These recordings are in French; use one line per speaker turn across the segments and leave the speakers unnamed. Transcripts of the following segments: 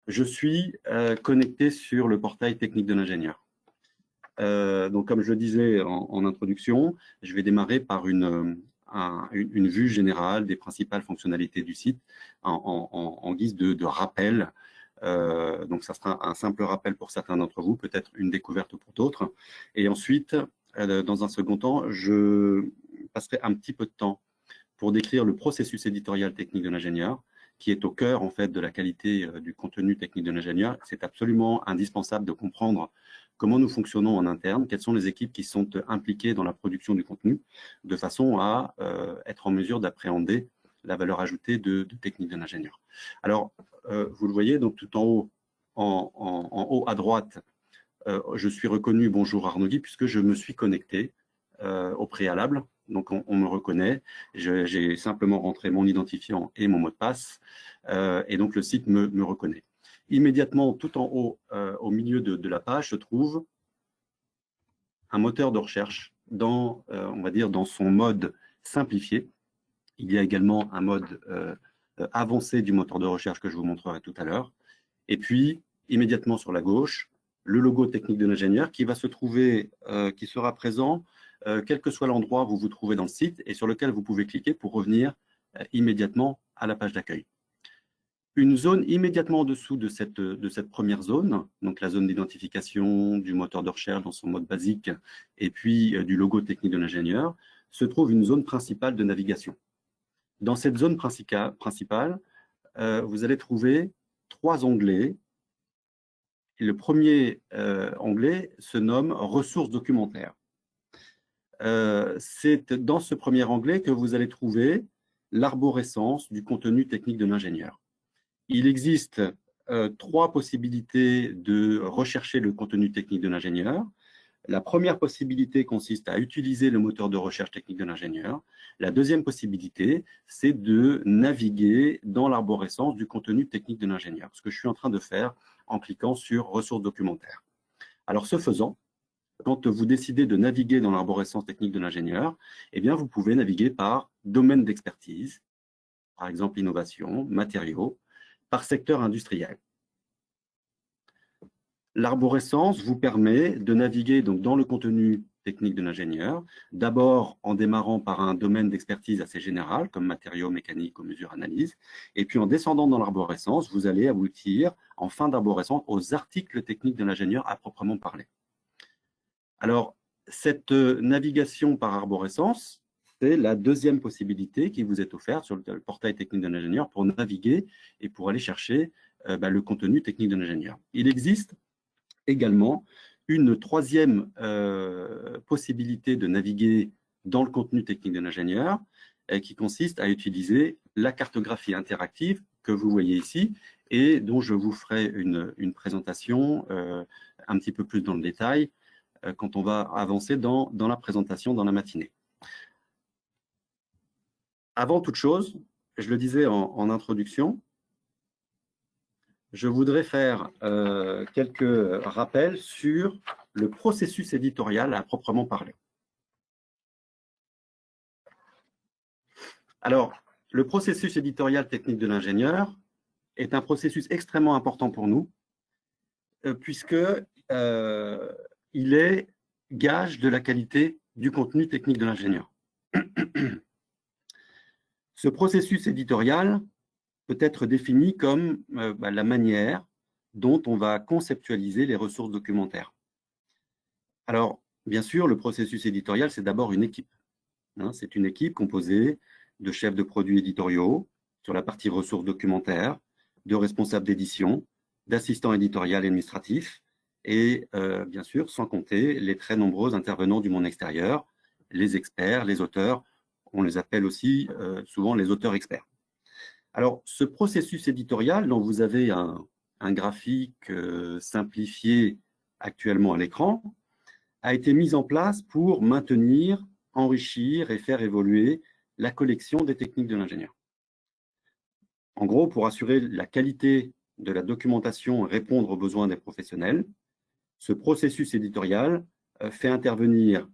je suis connecté sur le portail technique de l'ingénieur. Donc, comme je le disais en introduction, je vais démarrer par une vue générale des principales fonctionnalités du site en guise de rappel. Donc, ça sera un simple rappel pour certains d'entre vous, peut-être une découverte pour d'autres. Et ensuite, dans un second temps, je passerai un petit peu de temps pour décrire le processus éditorial technique de l'ingénieur, qui est au cœur en fait de la qualité du contenu technique de l'ingénieur. C'est absolument indispensable de comprendre comment nous fonctionnons en interne, quelles sont les équipes qui sont impliquées dans la production du contenu, de façon à être en mesure d'appréhender la valeur ajoutée de technique de l'ingénieur. Alors, vous le voyez, donc tout en haut, en haut à droite, je suis reconnu, bonjour Arnaud Guy, puisque je me suis connecté au préalable. Donc, on me reconnaît. J'ai simplement rentré mon identifiant et mon mot de passe. Et donc, le site me reconnaît. Immédiatement, tout en haut, au milieu de la page, se trouve un moteur de recherche dans, on va dire, dans son mode simplifié. Il y a également un mode avancé du moteur de recherche que je vous montrerai tout à l'heure. Et puis, immédiatement sur la gauche, le logo technique de l'ingénieur qui va se trouver, qui sera présent quel que soit l'endroit où vous vous trouvez dans le site et sur lequel vous pouvez cliquer pour revenir immédiatement à la page d'accueil. Une zone immédiatement en dessous de cette première zone, donc la zone d'identification du moteur de recherche dans son mode basique et puis du logo technique de l'ingénieur, se trouve une zone principale de navigation. Dans cette zone principale, vous allez trouver 3 onglets. Le premier onglet se nomme « Ressources documentaires ». C'est dans ce premier onglet que vous allez trouver l'arborescence du contenu technique de l'ingénieur. Il existe 3 possibilités de rechercher le contenu technique de l'ingénieur. La première possibilité consiste à utiliser le moteur de recherche technique de l'ingénieur. La deuxième possibilité, c'est de naviguer dans l'arborescence du contenu technique de l'ingénieur, ce que je suis en train de faire en cliquant sur « Ressources documentaires ». Alors, ce faisant, quand vous décidez de naviguer dans l'arborescence technique de l'ingénieur, eh bien, vous pouvez naviguer par domaine d'expertise, par exemple innovation, matériaux, par secteur industriel. L'arborescence vous permet de naviguer donc dans le contenu technique de l'ingénieur, d'abord en démarrant par un domaine d'expertise assez général, comme matériaux, mécanique ou mesure analyse, et puis en descendant dans l'arborescence, vous allez aboutir, en fin d'arborescence, aux articles techniques de l'ingénieur à proprement parler. Alors, cette navigation par arborescence, c'est la deuxième possibilité qui vous est offerte sur le portail technique de l'ingénieur pour naviguer et pour aller chercher le contenu technique de l'ingénieur. Il existe également une troisième possibilité de naviguer dans le contenu technique de l'ingénieur qui consiste à utiliser la cartographie interactive que vous voyez ici et dont je vous ferai une présentation un petit peu plus dans le détail quand on va avancer dans la présentation dans la matinée. Avant toute chose, je le disais en introduction, je voudrais faire quelques rappels sur le processus éditorial à proprement parler. Alors, le processus éditorial technique de l'ingénieur est un processus extrêmement important pour nous, puisque il est gage de la qualité du contenu technique de l'ingénieur. Ce processus éditorial peut être défini comme la manière dont on va conceptualiser les ressources documentaires. Alors, bien sûr, le processus éditorial, c'est d'abord une équipe. C'est une équipe composée de chefs de produits éditoriaux sur la partie ressources documentaires, de responsables d'édition, d'assistants éditoriaux et administratifs, et bien sûr, sans compter les très nombreux intervenants du monde extérieur, les experts, les auteurs, on les appelle aussi souvent les auteurs experts. Alors, ce processus éditorial dont vous avez un graphique simplifié actuellement à l'écran a été mis en place pour maintenir, enrichir et faire évoluer la collection des techniques de l'ingénieur. En gros, pour assurer la qualité de la documentation et répondre aux besoins des professionnels, ce processus éditorial fait intervenir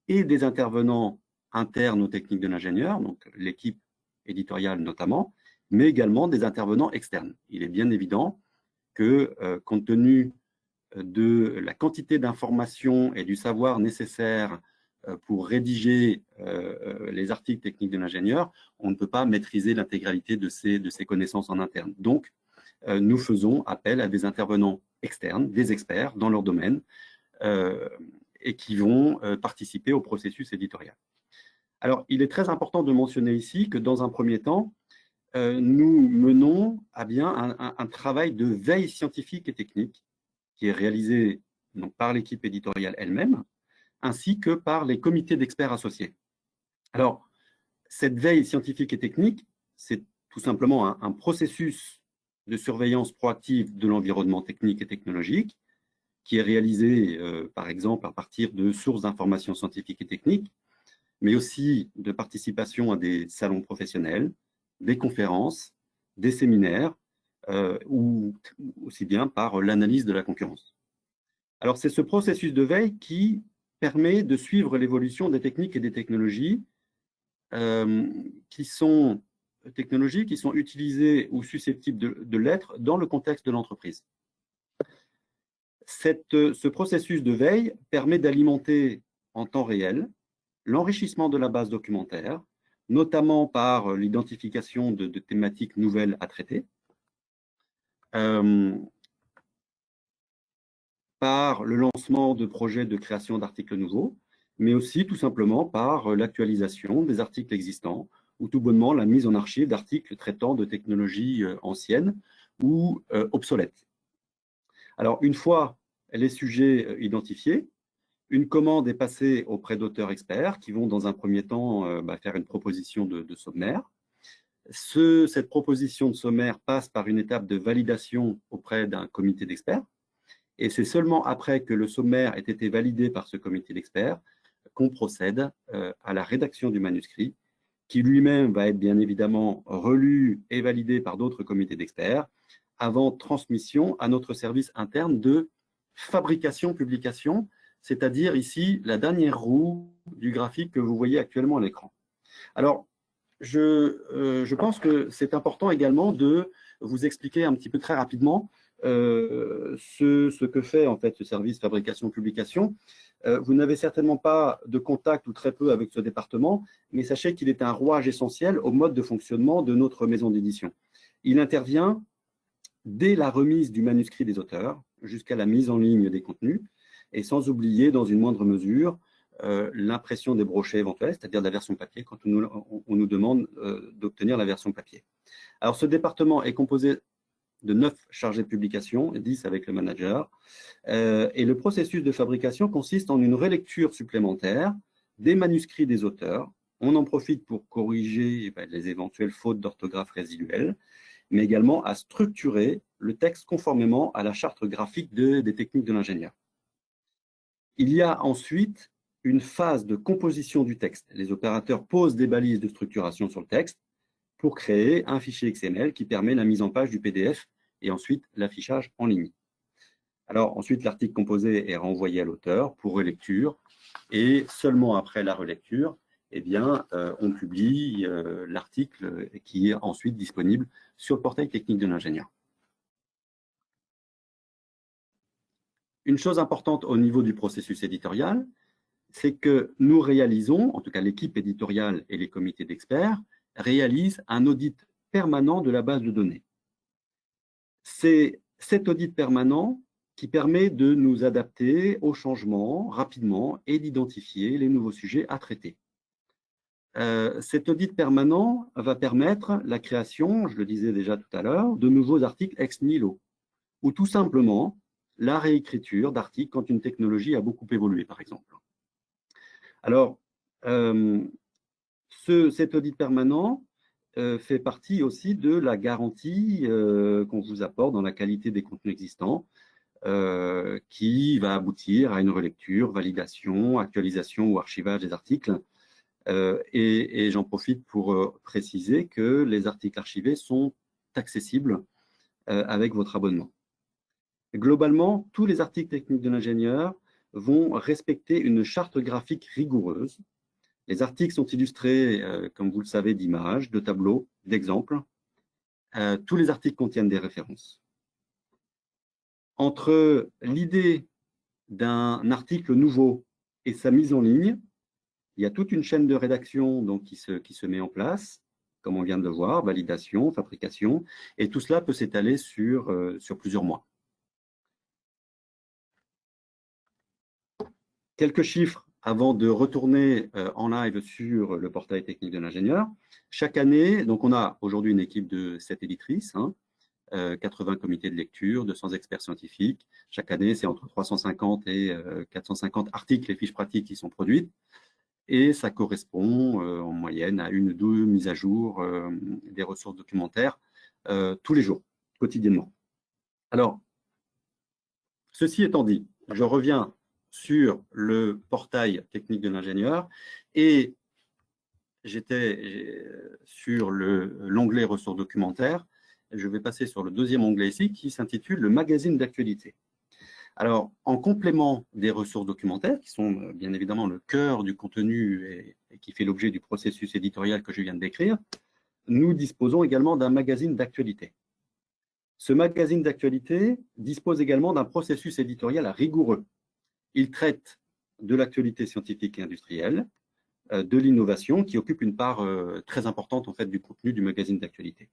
et des intervenants internes aux techniques de l'ingénieur, donc l'équipe éditoriale notamment, mais également des intervenants externes. Il est bien évident que, compte tenu de la quantité d'informations et du savoir nécessaire pour rédiger les articles techniques de l'ingénieur, on ne peut pas maîtriser l'intégralité de ces connaissances en interne. Donc, nous faisons appel à des intervenants externes, des experts dans leur domaine, et qui vont participer au processus éditorial. Alors, il est très important de mentionner ici que dans un premier temps, nous menons à bien un travail de veille scientifique et technique qui est réalisé donc, par l'équipe éditoriale elle-même, ainsi que par les comités d'experts associés. Alors, cette veille scientifique et technique, c'est tout simplement un processus de surveillance proactive de l'environnement technique et technologique qui est réalisé, par exemple, à partir de sources d'informations scientifiques et techniques, mais aussi de participation à des salons professionnels, des conférences, des séminaires, ou aussi bien par l'analyse de la concurrence. Alors, c'est ce processus de veille qui permet de suivre l'évolution des techniques et des technologies qui sont utilisées ou susceptibles de l'être dans le contexte de l'entreprise. Ce processus de veille permet d'alimenter en temps réel l'enrichissement de la base documentaire, notamment par l'identification de thématiques nouvelles à traiter, par le lancement de projets de création d'articles nouveaux, mais aussi tout simplement par l'actualisation des articles existants ou tout bonnement la mise en archive d'articles traitant de technologies anciennes ou obsolètes. Alors, une fois les sujets identifiés, une commande est passée auprès d'auteurs experts qui vont dans un premier temps faire une proposition de sommaire. Cette proposition de sommaire passe par une étape de validation auprès d'un comité d'experts. Et c'est seulement après que le sommaire ait été validé par ce comité d'experts qu'on procède à la rédaction du manuscrit, qui lui-même va être bien évidemment relu et validé par d'autres comités d'experts, avant transmission à notre service interne de fabrication-publication, c'est-à-dire ici la dernière roue du graphique que vous voyez actuellement à l'écran. Alors, je pense que c'est important également de vous expliquer un petit peu très rapidement ce que fait en fait ce service fabrication-publication. Vous n'avez certainement pas de contact ou très peu avec ce département, mais sachez qu'il est un rouage essentiel au mode de fonctionnement de notre maison d'édition. Il intervient dès la remise du manuscrit des auteurs jusqu'à la mise en ligne des contenus, et sans oublier dans une moindre mesure l'impression des brochets éventuels, c'est-à-dire la version papier, quand on nous demande d'obtenir la version papier. Alors ce département est composé de 9 chargés de publication, 10 avec le manager, et le processus de fabrication consiste en une relecture supplémentaire des manuscrits des auteurs. On en profite pour corriger les éventuelles fautes d'orthographe résiduelles, mais également à structurer le texte conformément à la charte graphique des techniques de l'ingénieur. Il y a ensuite une phase de composition du texte. Les opérateurs posent des balises de structuration sur le texte pour créer un fichier XML qui permet la mise en page du PDF et ensuite l'affichage en ligne. Alors ensuite, l'article composé est renvoyé à l'auteur pour relecture et seulement après la relecture, eh bien, on publie l'article qui est ensuite disponible sur le portail technique de l'ingénieur. Une chose importante au niveau du processus éditorial, c'est que nous réalisons, en tout cas l'équipe éditoriale et les comités d'experts, réalisent un audit permanent de la base de données. C'est cet audit permanent qui permet de nous adapter aux changements rapidement et d'identifier les nouveaux sujets à traiter. Cet audit permanent va permettre la création, je le disais déjà tout à l'heure, de nouveaux articles ex nihilo, ou tout simplement la réécriture d'articles quand une technologie a beaucoup évolué, par exemple. Alors, cet audit permanent fait partie aussi de la garantie qu'on vous apporte dans la qualité des contenus existants, qui va aboutir à une relecture, validation, actualisation ou archivage des articles. Et j'en profite pour préciser que les articles archivés sont accessibles avec votre abonnement. Globalement, tous les articles techniques de l'ingénieur vont respecter une charte graphique rigoureuse. Les articles sont illustrés, comme vous le savez, d'images, de tableaux, d'exemples. Tous les articles contiennent des références. Entre l'idée d'un article nouveau et sa mise en ligne, il y a toute une chaîne de rédaction donc, qui se met en place, comme on vient de le voir, validation, fabrication, et tout cela peut s'étaler sur plusieurs mois. Quelques chiffres avant de retourner en live sur le portail technique de l'ingénieur. Chaque année, donc on a aujourd'hui une équipe de 7 éditrices, 80 comités de lecture, 200 experts scientifiques. Chaque année, c'est entre 350 et 450 articles et fiches pratiques qui sont produites. Et ça correspond en moyenne à 1 ou 2 mises à jour des ressources documentaires tous les jours, quotidiennement. Alors, ceci étant dit, je reviens sur le portail technique de l'ingénieur et j'étais sur l'onglet ressources documentaires. Je vais passer sur le deuxième onglet ici qui s'intitule le magazine d'actualité. Alors, en complément des ressources documentaires, qui sont bien évidemment le cœur du contenu et qui fait l'objet du processus éditorial que je viens de décrire, nous disposons également d'un magazine d'actualité. Ce magazine d'actualité dispose également d'un processus éditorial rigoureux. Il traite de l'actualité scientifique et industrielle, de l'innovation, qui occupe une part très importante en fait, du contenu du magazine d'actualité.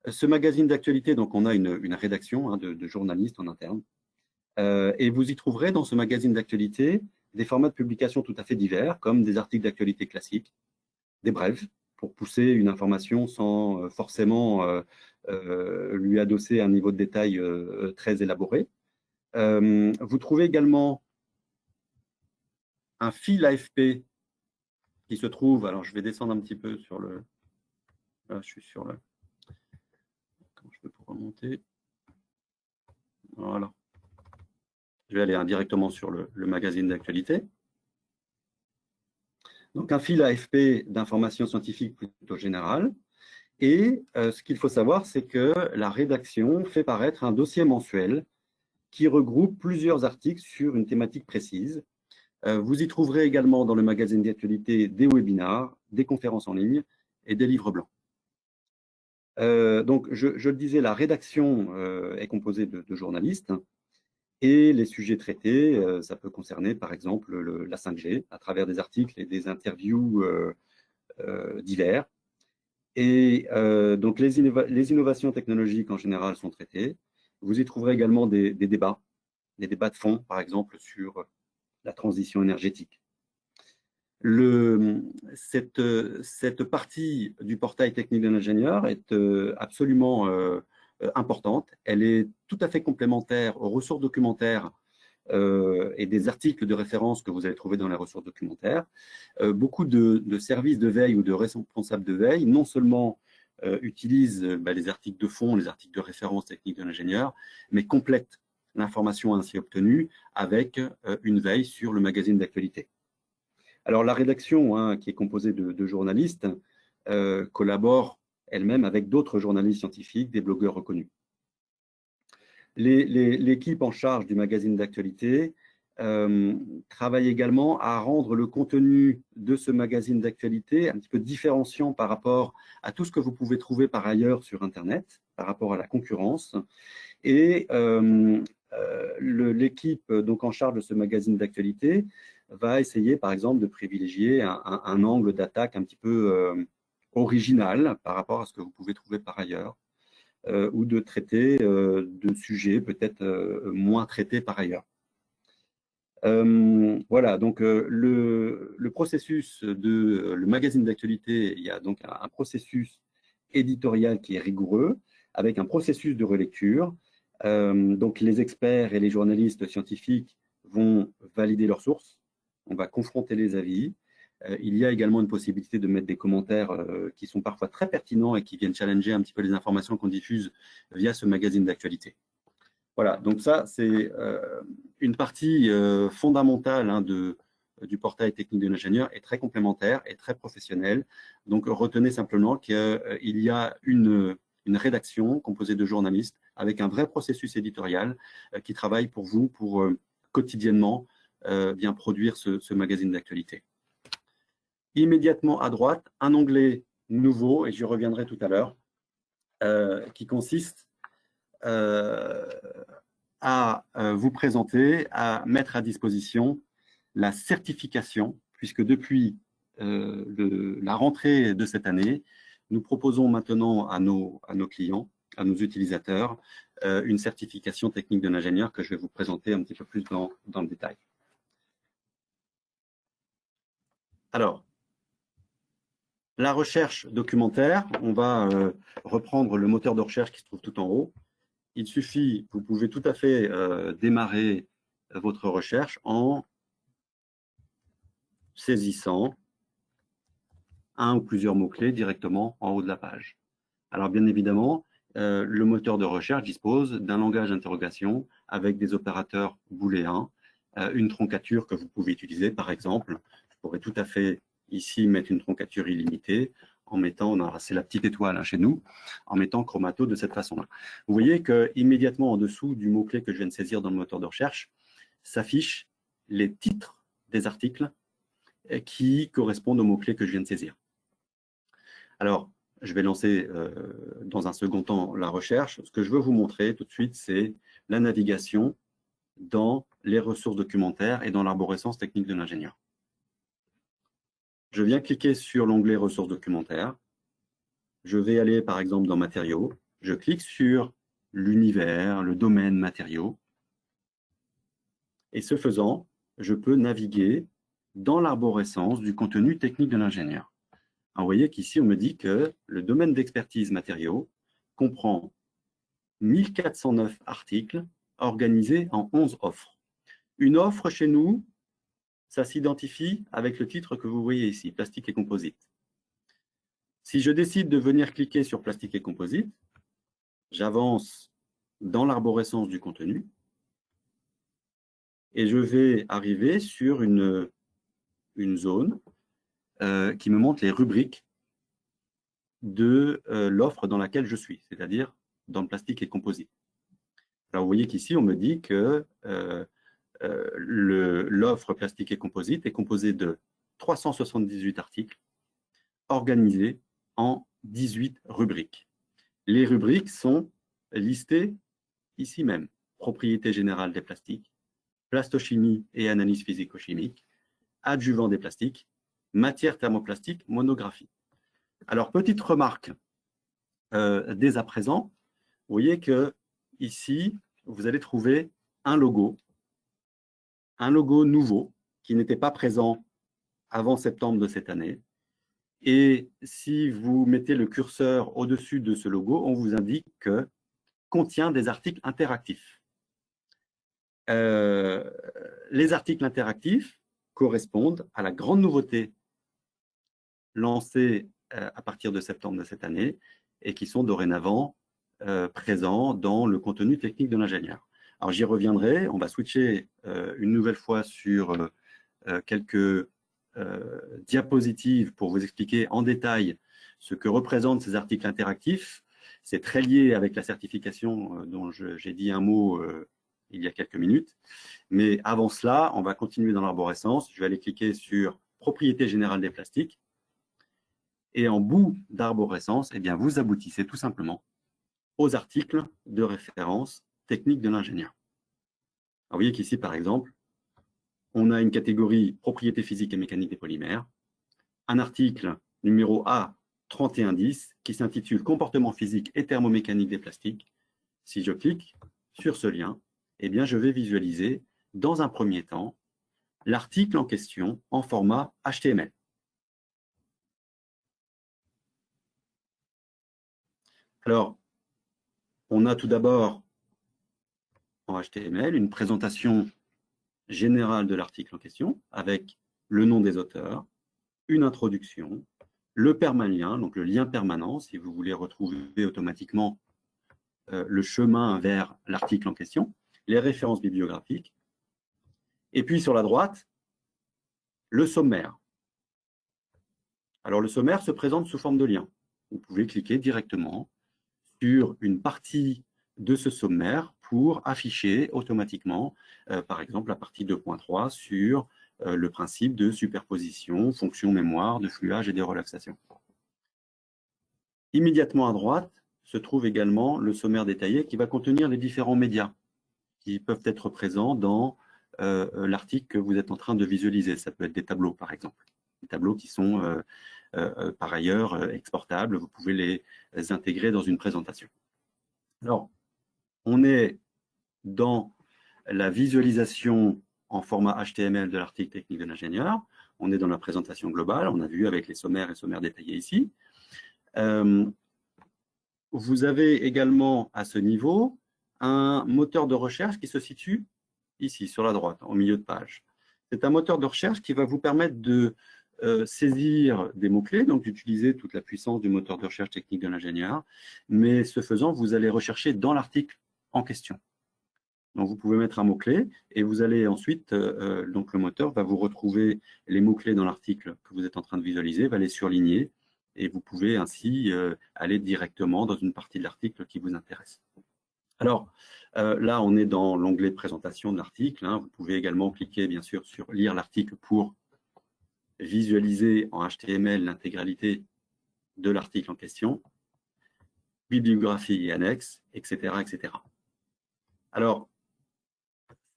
Ce magazine d'actualité, donc on a une rédaction de journalistes en interne, et vous y trouverez dans ce magazine d'actualité des formats de publication tout à fait divers, comme des articles d'actualité classiques, des brèves, pour pousser une information sans forcément lui adosser un niveau de détail très élaboré. Vous trouvez également un fil AFP qui se trouve, alors je vais descendre un petit peu sur le... Là, je suis sur le... Comment je peux pour remonter? Voilà. Je vais aller directement sur le magazine d'actualité. Donc, un fil AFP d'information scientifique plutôt générale. Et ce qu'il faut savoir, c'est que la rédaction fait paraître un dossier mensuel qui regroupe plusieurs articles sur une thématique précise. Vous y trouverez également dans le magazine d'actualité des webinars, des conférences en ligne et des livres blancs. Donc, je le disais, la rédaction est composée de journalistes et les sujets traités, ça peut concerner par exemple la 5G à travers des articles et des interviews divers. Et donc, les innovations technologiques en général sont traitées. Vous y trouverez également des débats de fond, par exemple, sur la transition énergétique. Cette partie du portail technique de l'ingénieur est absolument importante. Elle est tout à fait complémentaire aux ressources documentaires et des articles de référence que vous allez trouver dans les ressources documentaires. Beaucoup de services de veille ou de responsables de veille, non seulement utilisent les articles de fond, les articles de référence technique de l'ingénieur, mais complètent l'information ainsi obtenue avec une veille sur le magazine d'actualité. Alors, la rédaction, qui est composée de journalistes, collabore elle-même avec d'autres journalistes scientifiques, des blogueurs reconnus. L'équipe en charge du magazine d'actualité travaille également à rendre le contenu de ce magazine d'actualité un petit peu différenciant par rapport à tout ce que vous pouvez trouver par ailleurs sur Internet, par rapport à la concurrence. Et l'équipe donc en charge de ce magazine d'actualité va essayer, par exemple, de privilégier un angle d'attaque un petit peu original par rapport à ce que vous pouvez trouver par ailleurs, ou de traiter de sujets peut-être moins traités par ailleurs. Voilà, donc le processus le magazine d'actualité, il y a donc un processus éditorial qui est rigoureux, avec un processus de relecture. Donc les experts et les journalistes scientifiques vont valider leurs sources, on va confronter les avis. Il y a également une possibilité de mettre des commentaires qui sont parfois très pertinents et qui viennent challenger un petit peu les informations qu'on diffuse via ce magazine d'actualité. Voilà, donc ça, c'est une partie fondamentale du portail technique de l'ingénieur et très complémentaire et très professionnelle. Donc, retenez simplement qu'il y a une rédaction composée de journalistes avec un vrai processus éditorial qui travaille pour vous, pour quotidiennement bien produire ce magazine d'actualité. Immédiatement à droite, un onglet nouveau, et j'y reviendrai tout à l'heure, qui consiste à vous présenter, à mettre à disposition la certification, puisque depuis la rentrée de cette année, nous proposons maintenant à nos clients, à nos utilisateurs, une certification technique de l'ingénieur que je vais vous présenter un petit peu plus dans le détail. Alors, la recherche documentaire, on va reprendre le moteur de recherche qui se trouve tout en haut. Il suffit, vous pouvez tout à fait démarrer votre recherche en saisissant un ou plusieurs mots-clés directement en haut de la page. Alors bien évidemment, le moteur de recherche dispose d'un langage d'interrogation avec des opérateurs booléens, une troncature que vous pouvez utiliser. Par exemple, je pourrais tout à fait ici mettre une troncature illimitée en mettant, c'est la petite étoile chez nous, en mettant chromato de cette façon-là. Vous voyez qu'immédiatement en dessous du mot-clé que je viens de saisir dans le moteur de recherche, s'affichent les titres des articles qui correspondent aux mots-clés que je viens de saisir. Alors, je vais lancer dans un second temps la recherche. Ce que je veux vous montrer tout de suite, c'est la navigation dans les ressources documentaires et dans l'arborescence technique de l'ingénieur. Je viens cliquer sur l'onglet ressources documentaires. Je vais aller par exemple dans matériaux. Je clique sur l'univers, le domaine matériaux. Et ce faisant, je peux naviguer dans l'arborescence du contenu technique de l'ingénieur. Vous voyez qu'ici, on me dit que le domaine d'expertise matériaux comprend 1409 articles organisés en 11 offres. Une offre chez nous, ça s'identifie avec le titre que vous voyez ici, plastique et composite. Si je décide de venir cliquer sur plastique et composite, j'avance dans l'arborescence du contenu et je vais arriver sur une zone qui me montre les rubriques de l'offre dans laquelle je suis, c'est-à-dire dans le plastique et composite. Alors, vous voyez qu'ici, on me dit que l'offre plastique et composite est composée de 378 articles organisés en 18 rubriques. Les rubriques sont listées ici même. Propriétés générales des plastiques, plastochimie et analyse physico-chimique, adjuvants des plastiques, matière thermoplastique, monographie. Alors, petite remarque dès à présent, vous voyez que ici, vous allez trouver un logo nouveau qui n'était pas présent avant septembre de cette année. Et si vous mettez le curseur au-dessus de ce logo, on vous indique que contient des articles interactifs. Les articles interactifs correspondent à la grande nouveauté lancée à partir de septembre de cette année et qui sont dorénavant présents dans le contenu technique de l'ingénieur. Alors j'y reviendrai, on va switcher une nouvelle fois sur quelques diapositives pour vous expliquer en détail ce que représentent ces articles interactifs. C'est très lié avec la certification dont j'ai dit un mot il y a quelques minutes. Mais avant cela, on va continuer dans l'arborescence. Je vais aller cliquer sur propriétés générales des plastiques. Et en bout d'arborescence, eh bien, vous aboutissez tout simplement aux articles de référence technique de l'ingénieur. Vous voyez qu'ici, par exemple, on a une catégorie propriétés physiques et mécaniques des polymères, un article numéro A3110 qui s'intitule comportement physique et thermomécanique des plastiques. Si je clique sur ce lien, eh bien, je vais visualiser dans un premier temps l'article en question en format HTML. Alors, on a tout d'abord en HTML une présentation générale de l'article en question avec le nom des auteurs, une introduction, le permalien, donc le lien permanent, si vous voulez retrouver automatiquement le chemin vers l'article en question, les références bibliographiques, et puis sur la droite, le sommaire. Alors le sommaire se présente sous forme de lien. Vous pouvez cliquer directement sur une partie de ce sommaire pour afficher automatiquement, par exemple, la partie 2.3 sur le principe de superposition, fonction mémoire, de fluage et de relaxation. Immédiatement à droite se trouve également le sommaire détaillé qui va contenir les différents médias qui peuvent être présents dans l'article que vous êtes en train de visualiser. Ça peut être des tableaux, par exemple. Des tableaux qui sont par ailleurs exportables. Vous pouvez les intégrer dans une présentation. Alors, on est dans la visualisation en format HTML de l'article technique de l'ingénieur. On est dans la présentation globale. On a vu avec les sommaires et sommaires détaillés ici. Vous avez également à ce niveau un moteur de recherche qui se situe ici, sur la droite, au milieu de page. C'est un moteur de recherche qui va vous permettre de saisir des mots-clés, donc d'utiliser toute la puissance du moteur de recherche technique de l'ingénieur, mais ce faisant, vous allez rechercher dans l'article en question. Donc, vous pouvez mettre un mot-clé et vous allez ensuite, donc le moteur va vous retrouver les mots-clés dans l'article que vous êtes en train de visualiser, va les surligner et vous pouvez ainsi aller directement dans une partie de l'article qui vous intéresse. Alors, là, on est dans l'onglet présentation de l'article. Hein. Vous pouvez également cliquer, bien sûr, sur lire l'article pour visualiser en HTML l'intégralité de l'article en question, bibliographie et annexes, etc., etc. Alors,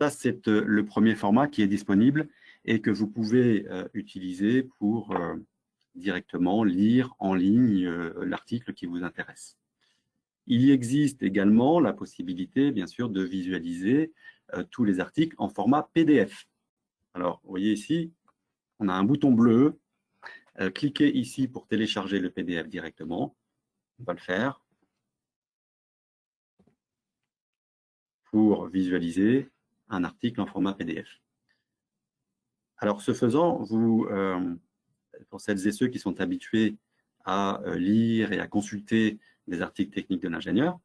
ça, c'est le premier format qui est disponible et que vous pouvez utiliser pour directement lire en ligne l'article qui vous intéresse. Il y existe également la possibilité, bien sûr, de visualiser tous les articles en format PDF. Alors, vous voyez ici, on a un bouton bleu. Cliquez ici pour télécharger le PDF directement. On va le faire. Pour visualiser un article en format PDF. Alors, ce faisant, vous, pour celles et ceux qui sont habitués à lire et à consulter des articles techniques de l'ingénieur,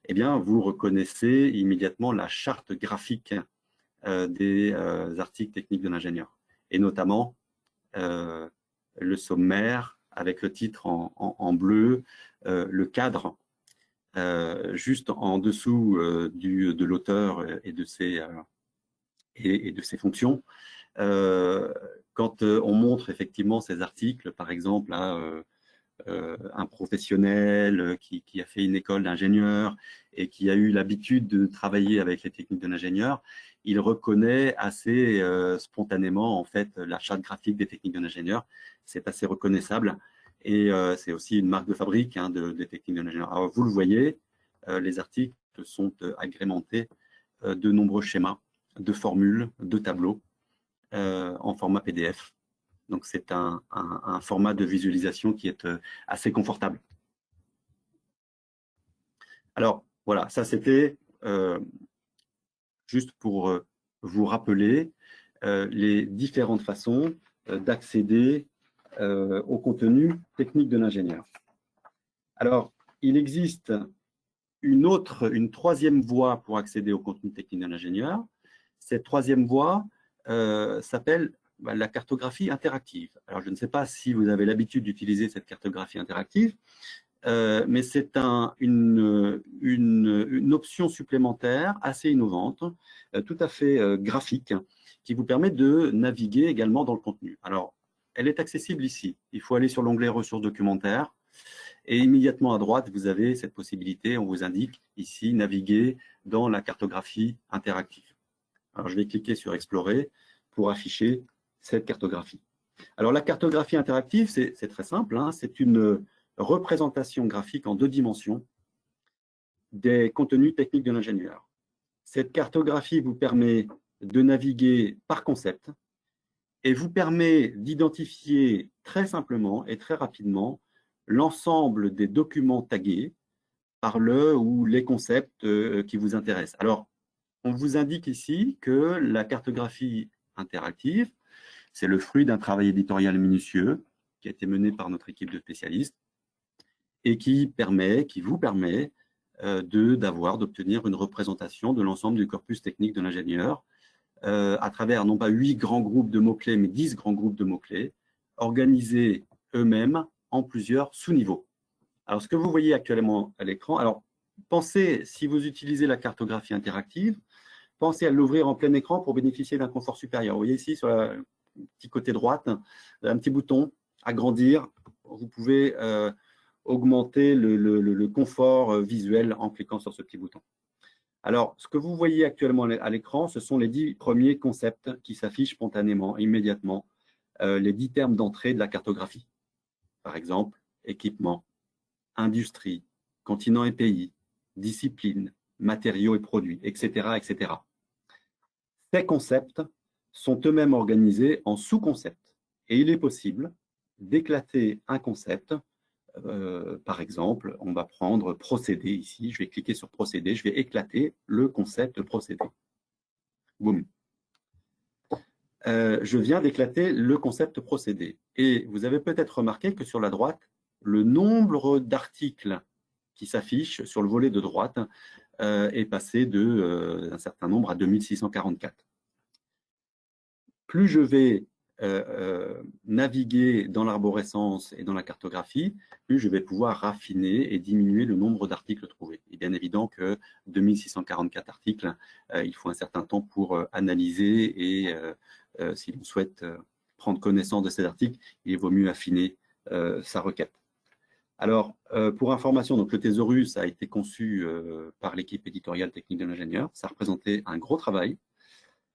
eh bien, vous reconnaissez immédiatement la charte graphique des articles techniques de l'ingénieur, et notamment le sommaire avec le titre en bleu, le cadre juste en dessous de l'auteur et de ses fonctions. Quand on montre effectivement ces articles, par exemple, à un professionnel qui a fait une école d'ingénieur et qui a eu l'habitude de travailler avec les techniques de l'ingénieur, il reconnaît assez spontanément en fait la charte graphique des techniques de l'ingénieur. C'est assez reconnaissable et c'est aussi une marque de fabrique hein, des techniques de l'ingénieur. Alors vous le voyez, les articles sont agrémentés de nombreux schémas, de formules, de tableaux en format PDF. Donc, c'est un format de visualisation qui est assez confortable. Alors, voilà, ça c'était juste pour vous rappeler les différentes façons d'accéder au contenu technique de l'ingénieur. Alors, il existe une troisième voie pour accéder au contenu technique de l'ingénieur. Cette troisième voie s'appelle la cartographie interactive. Alors, je ne sais pas si vous avez l'habitude d'utiliser cette cartographie interactive, mais c'est une option supplémentaire assez innovante, tout à fait graphique, qui vous permet de naviguer également dans le contenu. Alors, elle est accessible ici. Il faut aller sur l'onglet ressources documentaires et immédiatement à droite, vous avez cette possibilité. On vous indique ici naviguer dans la cartographie interactive. Alors, je vais cliquer sur explorer pour afficher cette cartographie. Alors, la cartographie interactive, c'est très simple. Hein, c'est une représentation graphique en 2 dimensions des contenus techniques de l'ingénieur. Cette cartographie vous permet de naviguer par concept et vous permet d'identifier très simplement et très rapidement l'ensemble des documents tagués par le ou les concepts qui vous intéressent. Alors, on vous indique ici que la cartographie interactive, c'est le fruit d'un travail éditorial minutieux qui a été mené par notre équipe de spécialistes et qui vous permet d'obtenir une représentation de l'ensemble du corpus technique de l'ingénieur à travers non pas 8 grands groupes de mots-clés, mais 10 grands groupes de mots-clés, organisés eux-mêmes en plusieurs sous-niveaux. Alors, ce que vous voyez actuellement à l'écran, alors pensez, si vous utilisez la cartographie interactive, pensez à l'ouvrir en plein écran pour bénéficier d'un confort supérieur. Vous voyez ici, sur le petit côté droite, un petit bouton, agrandir. Vous pouvez augmenter le confort visuel en cliquant sur ce petit bouton. Alors, ce que vous voyez actuellement à l'écran, ce sont les 10 premiers concepts qui s'affichent spontanément, immédiatement, les 10 termes d'entrée de la cartographie. Par exemple, équipement, industrie, continent et pays, discipline, matériaux et produits, etc., etc. Ces concepts sont eux-mêmes organisés en sous-concepts. Et il est possible d'éclater un concept. Par exemple, on va prendre procédé ici. Je vais cliquer sur procédé. Je vais éclater le concept procédé. Boum. Je viens d'éclater le concept procédé. Et vous avez peut-être remarqué que sur la droite, le nombre d'articles qui s'affichent sur le volet de droite est passé d'un certain nombre à 2644. Plus je vais naviguer dans l'arborescence et dans la cartographie, plus je vais pouvoir raffiner et diminuer le nombre d'articles trouvés. Il est bien évident que 2644 articles, il faut un certain temps pour analyser et si l'on souhaite prendre connaissance de ces articles, il vaut mieux affiner sa requête. Alors, pour information, donc le thésaurus a été conçu par l'équipe éditoriale technique de l'ingénieur. Ça représentait un gros travail.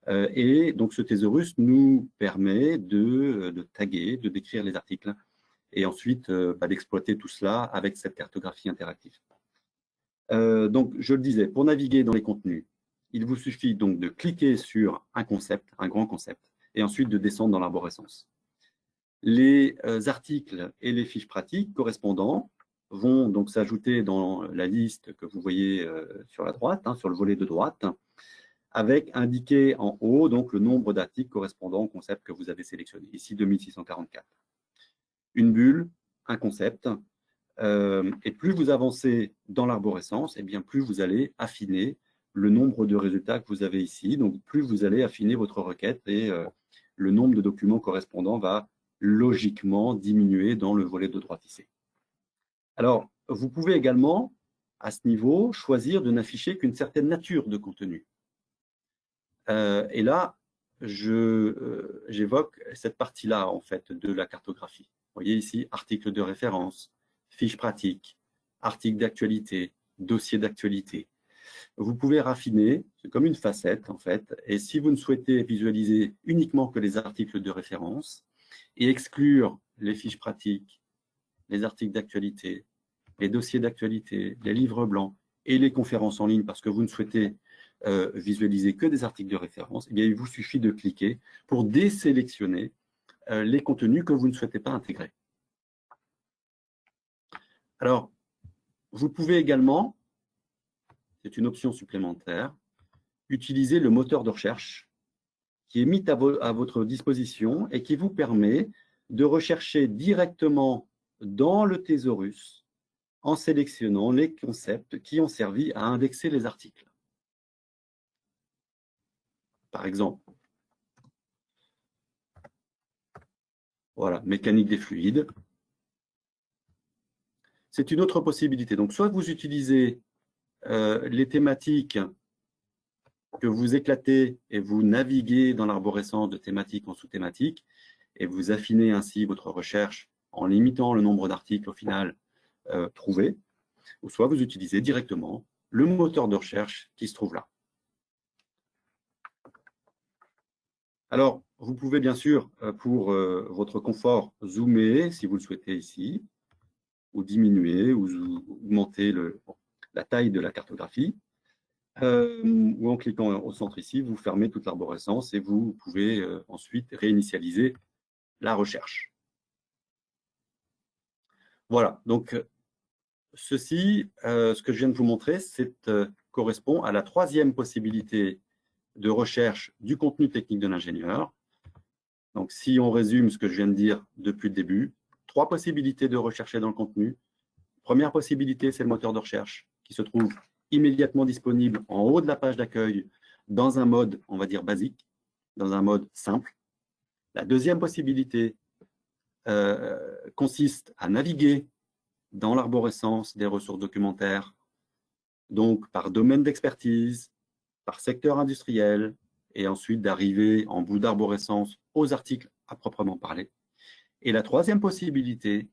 Et donc, ce thésaurus nous permet de taguer, de décrire les articles et ensuite d'exploiter tout cela avec cette cartographie interactive. Donc, je le disais, pour naviguer dans les contenus, il vous suffit donc de cliquer sur un concept, un grand concept, et ensuite de descendre dans l'arborescence. Les articles et les fiches pratiques correspondants vont donc s'ajouter dans la liste que vous voyez sur la droite, sur le volet de droite, avec indiqué en haut donc le nombre d'articles correspondant au concept que vous avez sélectionné, ici 2644. Une bulle, un concept, et plus vous avancez dans l'arborescence, et bien plus vous allez affiner le nombre de résultats que vous avez ici, donc plus vous allez affiner votre requête et le nombre de documents correspondants va logiquement diminuer dans le volet de droite ici. Alors, vous pouvez également, à ce niveau, choisir de n'afficher qu'une certaine nature de contenu. Et là, j'évoque cette partie-là, en fait, de la cartographie. Vous voyez ici, article de référence, fiche pratique, article d'actualité, dossier d'actualité. Vous pouvez raffiner, c'est comme une facette, en fait, et si vous ne souhaitez visualiser uniquement que les articles de référence et exclure les fiches pratiques, les articles d'actualité, les dossiers d'actualité, les livres blancs et les conférences en ligne parce que vous ne souhaitez visualiser que des articles de référence, eh bien, il vous suffit de cliquer pour désélectionner les contenus que vous ne souhaitez pas intégrer. Alors, vous pouvez également, c'est une option supplémentaire, utiliser le moteur de recherche qui est mis à votre disposition et qui vous permet de rechercher directement dans le thésaurus en sélectionnant les concepts qui ont servi à indexer les articles. Par exemple, voilà, mécanique des fluides. C'est une autre possibilité. Donc, soit vous utilisez les thématiques que vous éclatez et vous naviguez dans l'arborescence de thématique en sous-thématique et vous affinez ainsi votre recherche en limitant le nombre d'articles au final trouvés, ou soit vous utilisez directement le moteur de recherche qui se trouve là. Alors, vous pouvez bien sûr, pour votre confort, zoomer si vous le souhaitez ici, ou diminuer, ou augmenter la taille de la cartographie. Ou en cliquant au centre ici, vous fermez toute l'arborescence et vous pouvez ensuite réinitialiser la recherche. Voilà, donc ceci, ce que je viens de vous montrer, correspond à la troisième possibilité de recherche du contenu technique de l'ingénieur. Donc, si on résume ce que je viens de dire depuis le début, 3 possibilités de rechercher dans le contenu. Première possibilité, c'est le moteur de recherche qui se trouve immédiatement disponible en haut de la page d'accueil dans un mode, on va dire, basique, dans un mode simple. La deuxième possibilité consiste à naviguer dans l'arborescence des ressources documentaires, donc par domaine d'expertise, par secteur industriel, et ensuite d'arriver en bout d'arborescence aux articles à proprement parler. Et la troisième possibilité,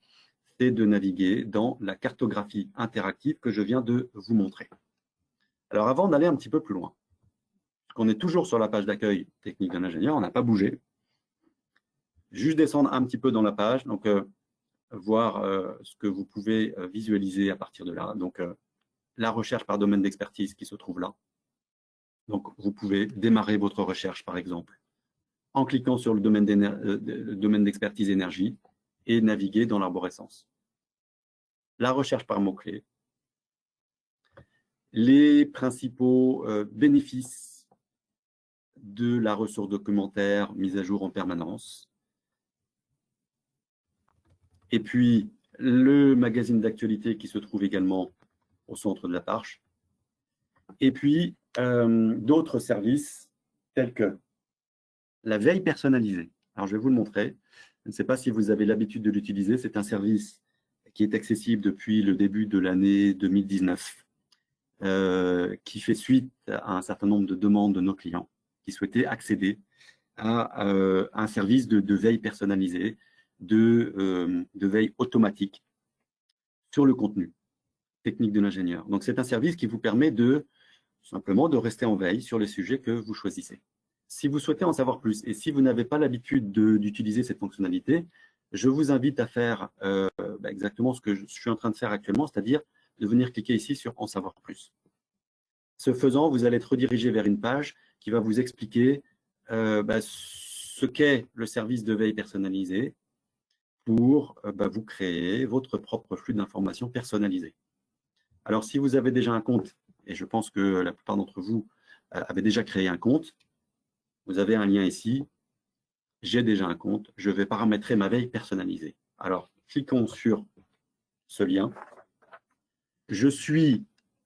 c'est de naviguer dans la cartographie interactive que je viens de vous montrer. Alors, avant d'aller un petit peu plus loin, on est toujours sur la page d'accueil technique d'un ingénieur, on n'a pas bougé. Juste descendre un petit peu dans la page, donc voir ce que vous pouvez visualiser à partir de là. Donc, la recherche par domaine d'expertise qui se trouve là. Donc, vous pouvez démarrer votre recherche, par exemple, en cliquant sur le domaine d'expertise énergie et naviguer dans l'arborescence. La recherche par mots-clés. Les principaux bénéfices de la ressource documentaire mise à jour en permanence. Et puis, le magazine d'actualité qui se trouve également au centre de la page. Et puis, d'autres services tels que la veille personnalisée. Alors, je vais vous le montrer. Je ne sais pas si vous avez l'habitude de l'utiliser. C'est un service qui est accessible depuis le début de l'année 2019, qui fait suite à un certain nombre de demandes de nos clients qui souhaitaient accéder à un service de veille personnalisée, de veille automatique sur le contenu technique de l'ingénieur. Donc, c'est un service qui vous permet simplement de rester en veille sur les sujets que vous choisissez. Si vous souhaitez en savoir plus et si vous n'avez pas l'habitude d'utiliser cette fonctionnalité, je vous invite à faire exactement ce que je suis en train de faire actuellement, c'est-à-dire de venir cliquer ici sur « En savoir plus ». Ce faisant, vous allez être redirigé vers une page qui va vous expliquer ce qu'est le service de veille personnalisé pour vous créer votre propre flux d'informations personnalisé. Alors, si vous avez déjà un compte, et je pense que la plupart d'entre vous avaient déjà créé un compte, vous avez un lien ici. J'ai déjà un compte, je vais paramétrer ma veille personnalisée. Alors, cliquons sur ce lien.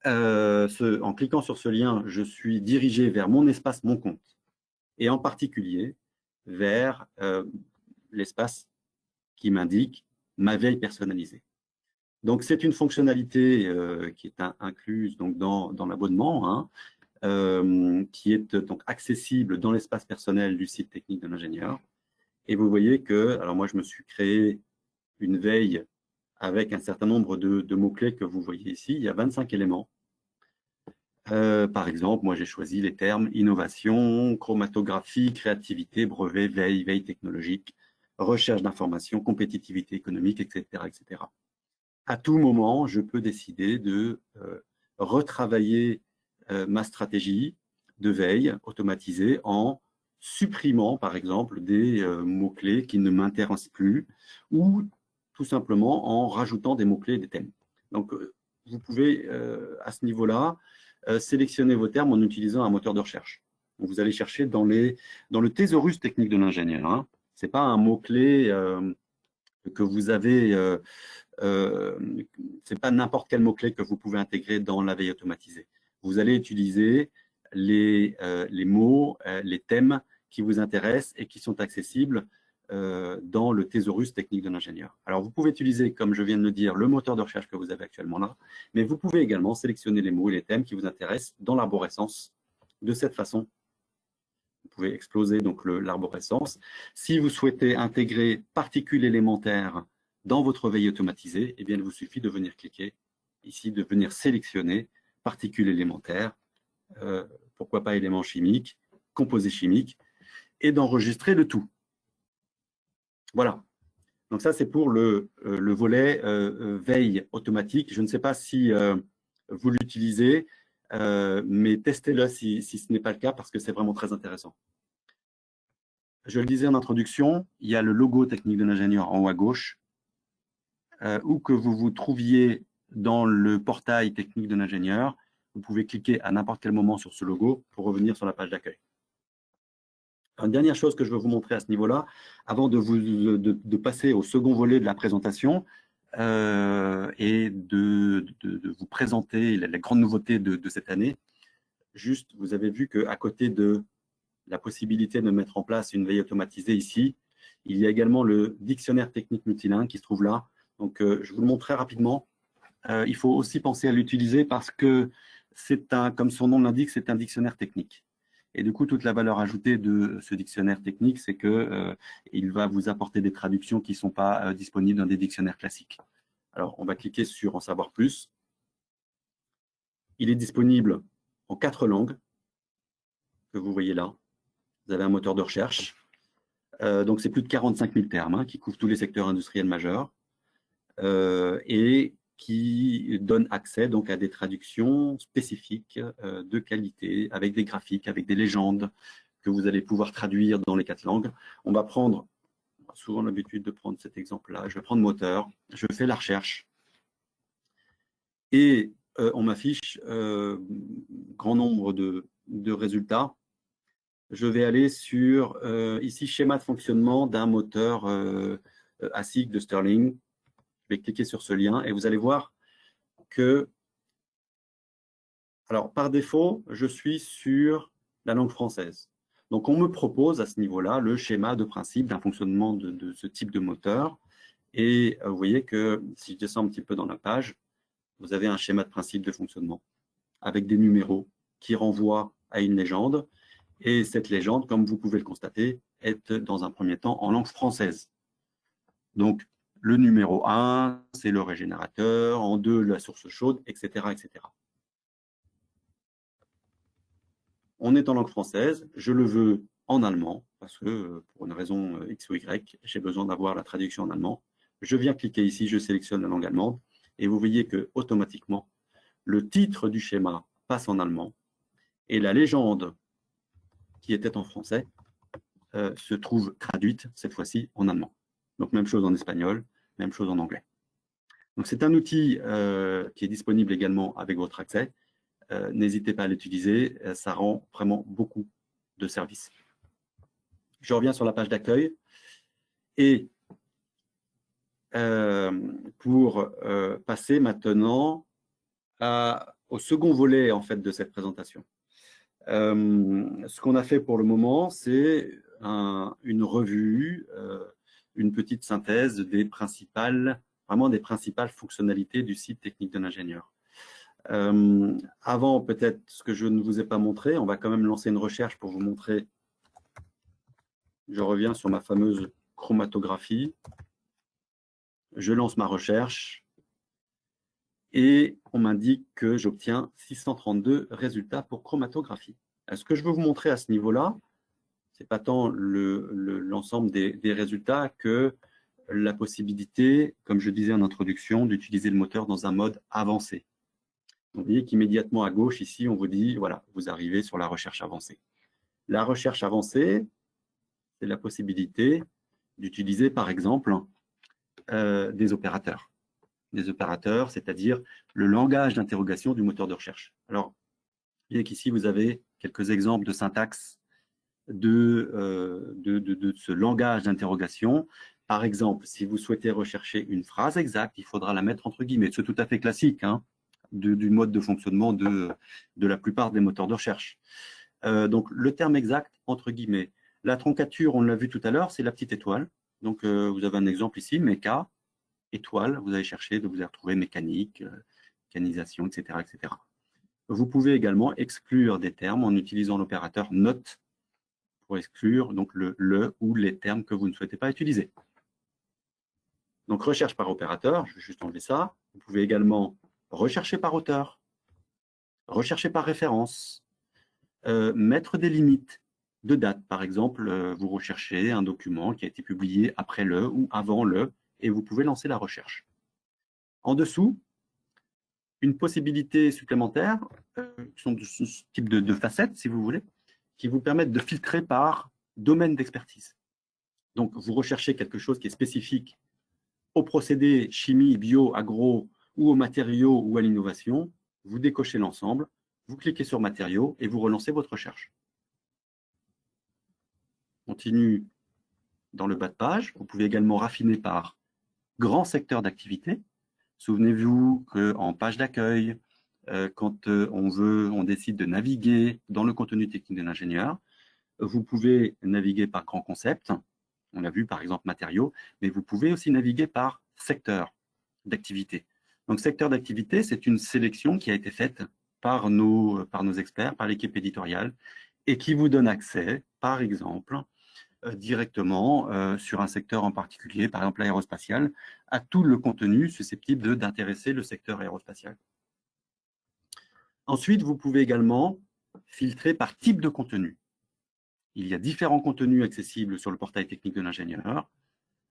En cliquant sur ce lien, je suis dirigé vers mon espace, mon compte, et en particulier vers l'espace qui m'indique ma veille personnalisée. Donc, c'est une fonctionnalité qui est incluse donc, dans l'abonnement, hein, qui est donc accessible dans l'espace personnel du site technique de l'ingénieur. Et vous voyez que, alors moi, je me suis créé une veille avec un certain nombre de mots-clés que vous voyez ici. Il y a 25 éléments. Par exemple, moi, j'ai choisi les termes innovation, chromatographie, créativité, brevet, veille, veille technologique, recherche d'informations, compétitivité économique, etc., etc. À tout moment, je peux décider de retravailler ma stratégie de veille automatisée en supprimant, par exemple, des mots-clés qui ne m'intéressent plus ou tout simplement en rajoutant des mots-clés et des thèmes. Donc, vous pouvez, à ce niveau-là, sélectionner vos termes en utilisant un moteur de recherche. Donc, vous allez chercher dans le thésaurus technique de l'ingénieur. Hein. Ce n'est pas un mot-clé que vous avez, c'est pas n'importe quel mot-clé que vous pouvez intégrer dans la veille automatisée. Vous allez utiliser les mots, les thèmes qui vous intéressent et qui sont accessibles dans le thésaurus technique de l'ingénieur. Alors, vous pouvez utiliser, comme je viens de le dire, le moteur de recherche que vous avez actuellement là, mais vous pouvez également sélectionner les mots et les thèmes qui vous intéressent dans l'arborescence de cette façon. Vous pouvez exploser donc l'arborescence. Si vous souhaitez intégrer particules élémentaires dans votre veille automatisée, eh bien, il vous suffit de venir cliquer ici, de venir sélectionner particules élémentaires, pourquoi pas éléments chimiques, composés chimiques, et d'enregistrer le tout. Voilà. Donc ça, c'est pour le volet veille automatique. Je ne sais pas si vous l'utilisez, mais testez-le si ce n'est pas le cas, parce que c'est vraiment très intéressant. Je le disais en introduction, il y a le logo technique de l'ingénieur en haut à gauche, où que vous vous trouviez dans le portail technique de l'ingénieur, vous pouvez cliquer à n'importe quel moment sur ce logo pour revenir sur la page d'accueil. Une dernière chose que je veux vous montrer à ce niveau-là, avant de passer au second volet de la présentation et de vous présenter la grande nouveauté de cette année, juste, vous avez vu qu'à côté de la possibilité de mettre en place une veille automatisée ici, il y a également le dictionnaire technique multilingue qui se trouve là. Donc, je vous le montre très rapidement. Il faut aussi penser à l'utiliser parce que comme son nom l'indique, c'est un dictionnaire technique. Et du coup, toute la valeur ajoutée de ce dictionnaire technique, c'est qu'il va vous apporter des traductions qui ne sont pas disponibles dans des dictionnaires classiques. Alors, on va cliquer sur « En savoir plus ». Il est disponible en 4 langues que vous voyez là. Vous avez un moteur de recherche. Donc, c'est plus de 45 000 termes hein, qui couvrent tous les secteurs industriels majeurs et qui donnent accès donc, à des traductions spécifiques de qualité, avec des graphiques, avec des légendes que vous allez pouvoir traduire dans les 4 langues. On va prendre, on a souvent l'habitude de prendre cet exemple-là. Je vais prendre moteur, je fais la recherche et on m'affiche grand nombre de résultats. Je vais aller sur, ici, schéma de fonctionnement d'un moteur ASIC de Stirling. Je vais cliquer sur ce lien et vous allez voir que, alors par défaut, je suis sur la langue française. Donc on me propose à ce niveau-là le schéma de principe d'un fonctionnement de ce type de moteur. Et vous voyez que si je descends un petit peu dans la page, vous avez un schéma de principe de fonctionnement avec des numéros qui renvoient à une légende. Et cette légende, comme vous pouvez le constater, est dans un premier temps en langue française. Donc, le numéro 1, c'est le régénérateur, en 2, la source chaude, etc., etc. On est en langue française, je le veux en allemand, parce que pour une raison X ou Y, j'ai besoin d'avoir la traduction en allemand. Je viens cliquer ici, je sélectionne la langue allemande, et vous voyez que automatiquement, le titre du schéma passe en allemand, et la légende qui était en français se trouve traduite, cette fois-ci, en allemand. Donc, même chose en espagnol, même chose en anglais. Donc, c'est un outil qui est disponible également avec votre accès. N'hésitez pas à l'utiliser, ça rend vraiment beaucoup de services. Je reviens sur la page d'accueil. Et pour passer maintenant au second volet en fait, de cette présentation. Ce qu'on a fait pour le moment, c'est une revue, une petite synthèse des principales fonctionnalités du site technique de l'ingénieur. Avant, peut-être, ce que je ne vous ai pas montré, on va quand même lancer une recherche pour vous montrer. Je reviens sur ma fameuse chromatographie. Je lance ma recherche et on m'indique que j'obtiens 632 résultats pour chromatographie. Ce que je veux vous montrer à ce niveau-là, ce n'est pas tant l'ensemble des résultats que la possibilité, comme je disais en introduction, d'utiliser le moteur dans un mode avancé. Donc, vous voyez qu'immédiatement à gauche, ici, on vous dit, voilà, vous arrivez sur la recherche avancée. La recherche avancée, c'est la possibilité d'utiliser, par exemple, des opérateurs. Des opérateurs, c'est-à-dire le langage d'interrogation du moteur de recherche. Alors, vous voyez qu'ici, vous avez quelques exemples de syntaxe de ce langage d'interrogation. Par exemple, si vous souhaitez rechercher une phrase exacte, il faudra la mettre entre guillemets. C'est tout à fait classique hein, du mode de fonctionnement de la plupart des moteurs de recherche. Donc, le terme exact, entre guillemets. La troncature, on l'a vu tout à l'heure, c'est la petite étoile. Donc, vous avez un exemple ici, méca, étoile, vous allez chercher, vous allez retrouver mécanique, mécanisation, etc., etc. Vous pouvez également exclure des termes en utilisant l'opérateur note pour exclure donc le ou les termes que vous ne souhaitez pas utiliser. Donc, recherche par opérateur, je vais juste enlever ça. Vous pouvez également rechercher par auteur, rechercher par référence, mettre des limites de date. Par exemple, vous recherchez un document qui a été publié après le ou avant le, et vous pouvez lancer la recherche. En dessous, une possibilité supplémentaire, qui sont de ce type de facettes, si vous voulez, qui vous permettent de filtrer par domaine d'expertise. Donc, vous recherchez quelque chose qui est spécifique aux procédés chimie, bio, agro, ou aux matériaux ou à l'innovation, vous décochez l'ensemble, vous cliquez sur matériaux et vous relancez votre recherche. Continue dans le bas de page. Vous pouvez également raffiner par grand secteur d'activité. Souvenez-vous qu'en page d'accueil, quand on décide de naviguer dans le contenu technique de l'ingénieur, vous pouvez naviguer par grand concept. On a vu par exemple matériaux, mais vous pouvez aussi naviguer par secteur d'activité. Donc secteur d'activité, c'est une sélection qui a été faite par nos experts, par l'équipe éditoriale, et qui vous donne accès, par exemple, directement sur un secteur en particulier, par exemple l'aérospatial, à tout le contenu susceptible d'intéresser le secteur aérospatial. Ensuite, vous pouvez également filtrer par type de contenu. Il y a différents contenus accessibles sur le portail technique de l'ingénieur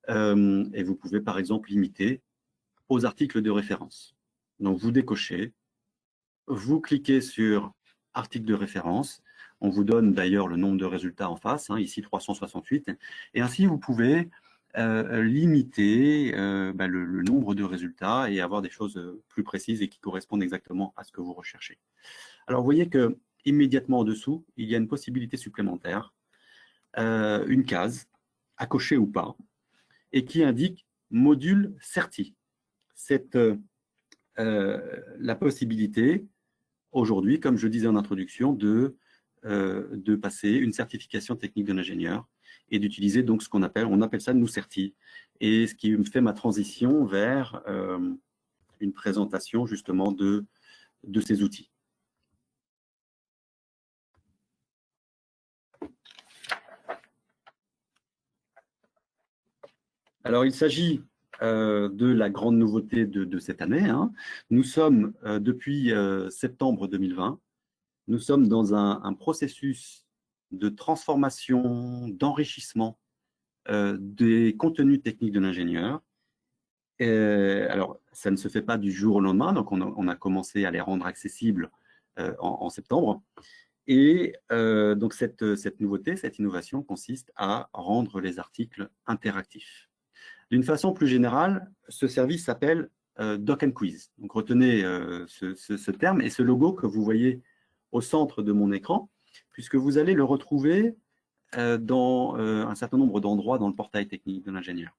et vous pouvez par exemple limiter aux articles de référence. Donc vous décochez, vous cliquez sur article de référence, on vous donne d'ailleurs le nombre de résultats en face, ici 368, et ainsi vous pouvez limiter le nombre de résultats et avoir des choses plus précises et qui correspondent exactement à ce que vous recherchez. Alors vous voyez que immédiatement en dessous, il y a une possibilité supplémentaire, une case à cocher ou pas, et qui indique module certi. C'est la possibilité aujourd'hui, comme je disais en introduction, de passer une certification technique de l'ingénieur et d'utiliser donc ce qu'on appelle, on appelle ça nous certi, et ce qui me fait ma transition vers une présentation justement de ces outils. Alors, il s'agit de la grande nouveauté de cette année. Nous sommes, depuis septembre 2020, nous sommes dans un processus de transformation, d'enrichissement des contenus techniques de l'ingénieur. Alors, ça ne se fait pas du jour au lendemain, donc on a commencé à les rendre accessibles en septembre. Et donc, cette nouveauté, cette innovation consiste à rendre les articles interactifs. D'une façon plus générale, ce service s'appelle Doc and Quiz. Donc, retenez ce terme et ce logo que vous voyez au centre de mon écran, puisque vous allez le retrouver dans un certain nombre d'endroits dans le portail technique de l'ingénieur.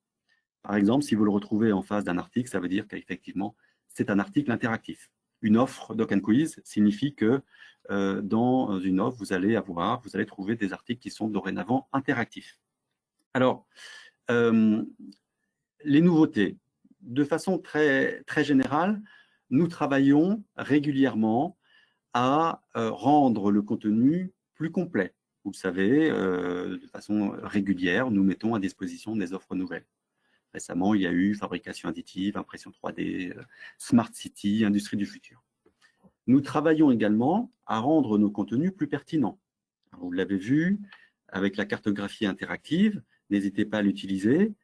Par exemple, si vous le retrouvez en face d'un article, ça veut dire qu'effectivement, c'est un article interactif. Une offre Doc and Quiz signifie que dans une offre, vous allez trouver des articles qui sont dorénavant interactifs. Alors, les nouveautés, de façon très, très générale, nous travaillons régulièrement à rendre le contenu plus complet. Vous le savez, de façon régulière, nous mettons à disposition des offres nouvelles. Récemment, il y a eu fabrication additive, impression 3D, Smart City, industrie du futur. Nous travaillons également à rendre nos contenus plus pertinents. Vous l'avez vu, avec la cartographie interactive, n'hésitez pas à l'utiliser.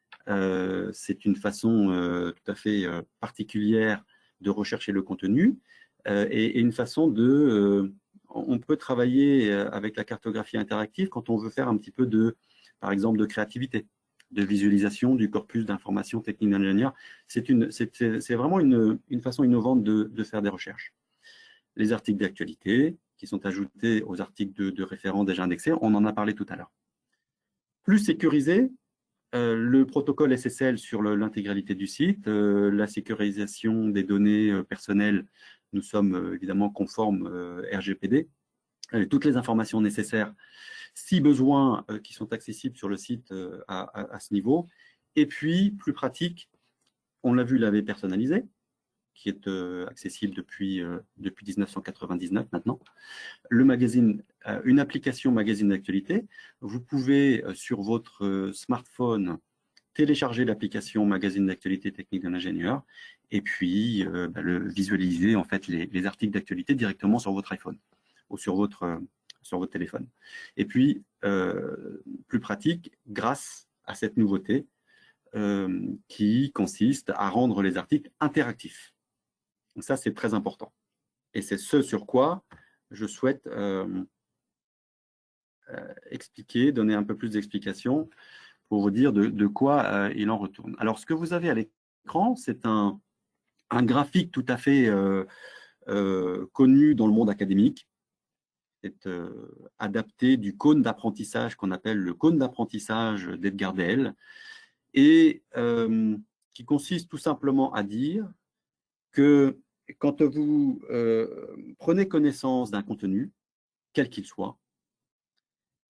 C'est une façon tout à fait particulière de rechercher le contenu et une façon de... on peut travailler avec la cartographie interactive quand on veut faire un petit peu de, par exemple, de créativité, de visualisation du corpus d'informations techniques d'ingénieur. C'est vraiment une façon innovante de faire des recherches. Les articles d'actualité qui sont ajoutés aux articles de référence déjà indexés, on en a parlé tout à l'heure. Plus sécurisé, le protocole SSL sur l'intégralité du site, la sécurisation des données personnelles, nous sommes évidemment conformes RGPD, toutes les informations nécessaires, si besoin, qui sont accessibles sur le site à ce niveau. Et puis, plus pratique, on l'a vu, l'AV personnalisé, qui est accessible depuis 1999 maintenant. Le magazine, une application magazine d'actualité. Vous pouvez, sur votre smartphone, télécharger l'application magazine d'actualité technique de l'ingénieur et puis visualiser en fait les articles d'actualité directement sur votre iPhone ou sur votre téléphone. Et puis, plus pratique, grâce à cette nouveauté qui consiste à rendre les articles interactifs. Donc ça, c'est très important. Et c'est ce sur quoi je souhaite expliquer, donner un peu plus d'explications pour vous dire de quoi il en retourne. Alors, ce que vous avez à l'écran, c'est un graphique tout à fait connu dans le monde académique. C'est adapté du cône d'apprentissage qu'on appelle le cône d'apprentissage d'Edgar Dehel et qui consiste tout simplement à dire que quand vous prenez connaissance d'un contenu, quel qu'il soit,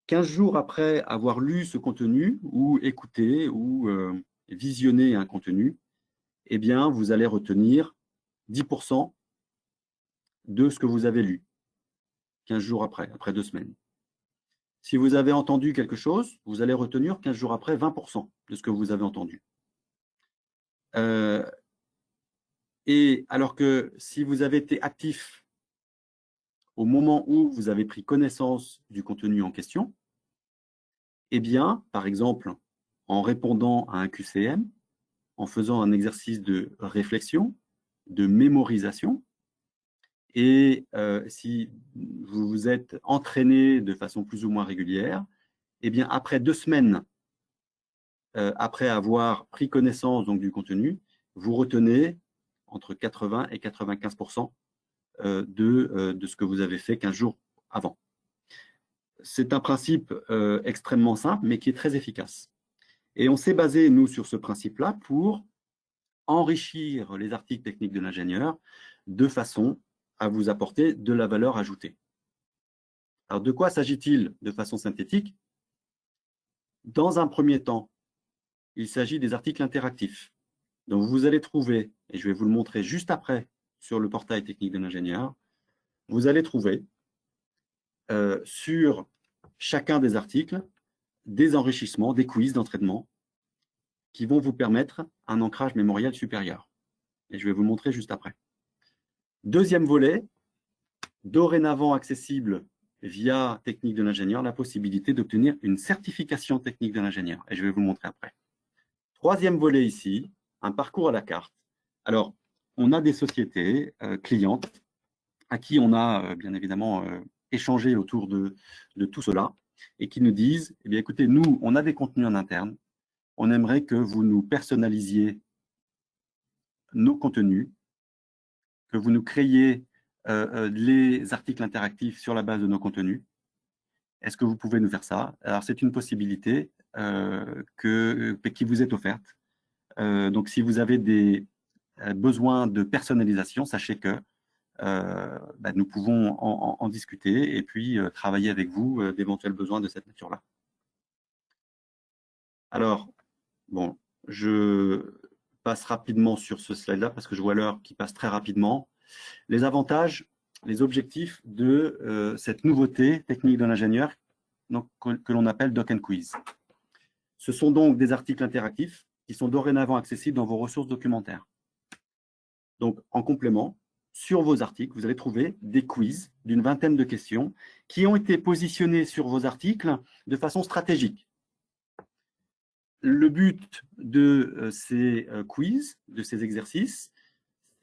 15 jours après avoir lu ce contenu ou écouté ou visionné un contenu, eh bien, vous allez retenir 10% de ce que vous avez lu 15 jours après 2 semaines. Si vous avez entendu quelque chose, vous allez retenir 15 jours après 20% de ce que vous avez entendu. Et alors que si vous avez été actif au moment où vous avez pris connaissance du contenu en question, eh bien, par exemple, en répondant à un QCM, en faisant un exercice de réflexion, de mémorisation, et si vous vous êtes entraîné de façon plus ou moins régulière, eh bien, après 2 semaines, après avoir pris connaissance donc, du contenu, vous retenez entre 80 et 95% de ce que vous avez fait 15 jours avant. C'est un principe extrêmement simple, mais qui est très efficace. Et on s'est basé, nous, sur ce principe-là pour enrichir les articles techniques de l'ingénieur de façon à vous apporter de la valeur ajoutée. Alors, de quoi s'agit-il de façon synthétique? Dans un premier temps, il s'agit des articles interactifs. Donc, vous allez trouver, et je vais vous le montrer juste après sur le portail technique de l'ingénieur, vous allez trouver sur chacun des articles des enrichissements, des quiz d'entraînement qui vont vous permettre un ancrage mémoriel supérieur. Et je vais vous le montrer juste après. Deuxième volet, dorénavant accessible via Technique de l'ingénieur, la possibilité d'obtenir une certification technique de l'ingénieur. Et je vais vous le montrer après. Troisième volet ici, un parcours à la carte. Alors, on a des sociétés clientes à qui on a bien évidemment échangé autour de tout cela et qui nous disent, eh bien, écoutez, nous, on a des contenus en interne, on aimerait que vous nous personnalisiez nos contenus, que vous nous créiez les articles interactifs sur la base de nos contenus. Est-ce que vous pouvez nous faire ça? Alors, c'est une possibilité qui vous est offerte. Donc, si vous avez des besoins de personnalisation, sachez que nous pouvons en discuter et puis travailler avec vous d'éventuels besoins de cette nature-là. Alors, bon, je passe rapidement sur ce slide-là parce que je vois l'heure qui passe très rapidement. Les avantages, les objectifs de cette nouveauté technique de l'ingénieur que l'on appelle Doc and Quiz. Ce sont donc des articles interactifs qui sont dorénavant accessibles dans vos ressources documentaires. Donc, en complément, sur vos articles, vous allez trouver des quiz d'une vingtaine de questions qui ont été positionnés sur vos articles de façon stratégique. Le but de ces quiz, de ces exercices,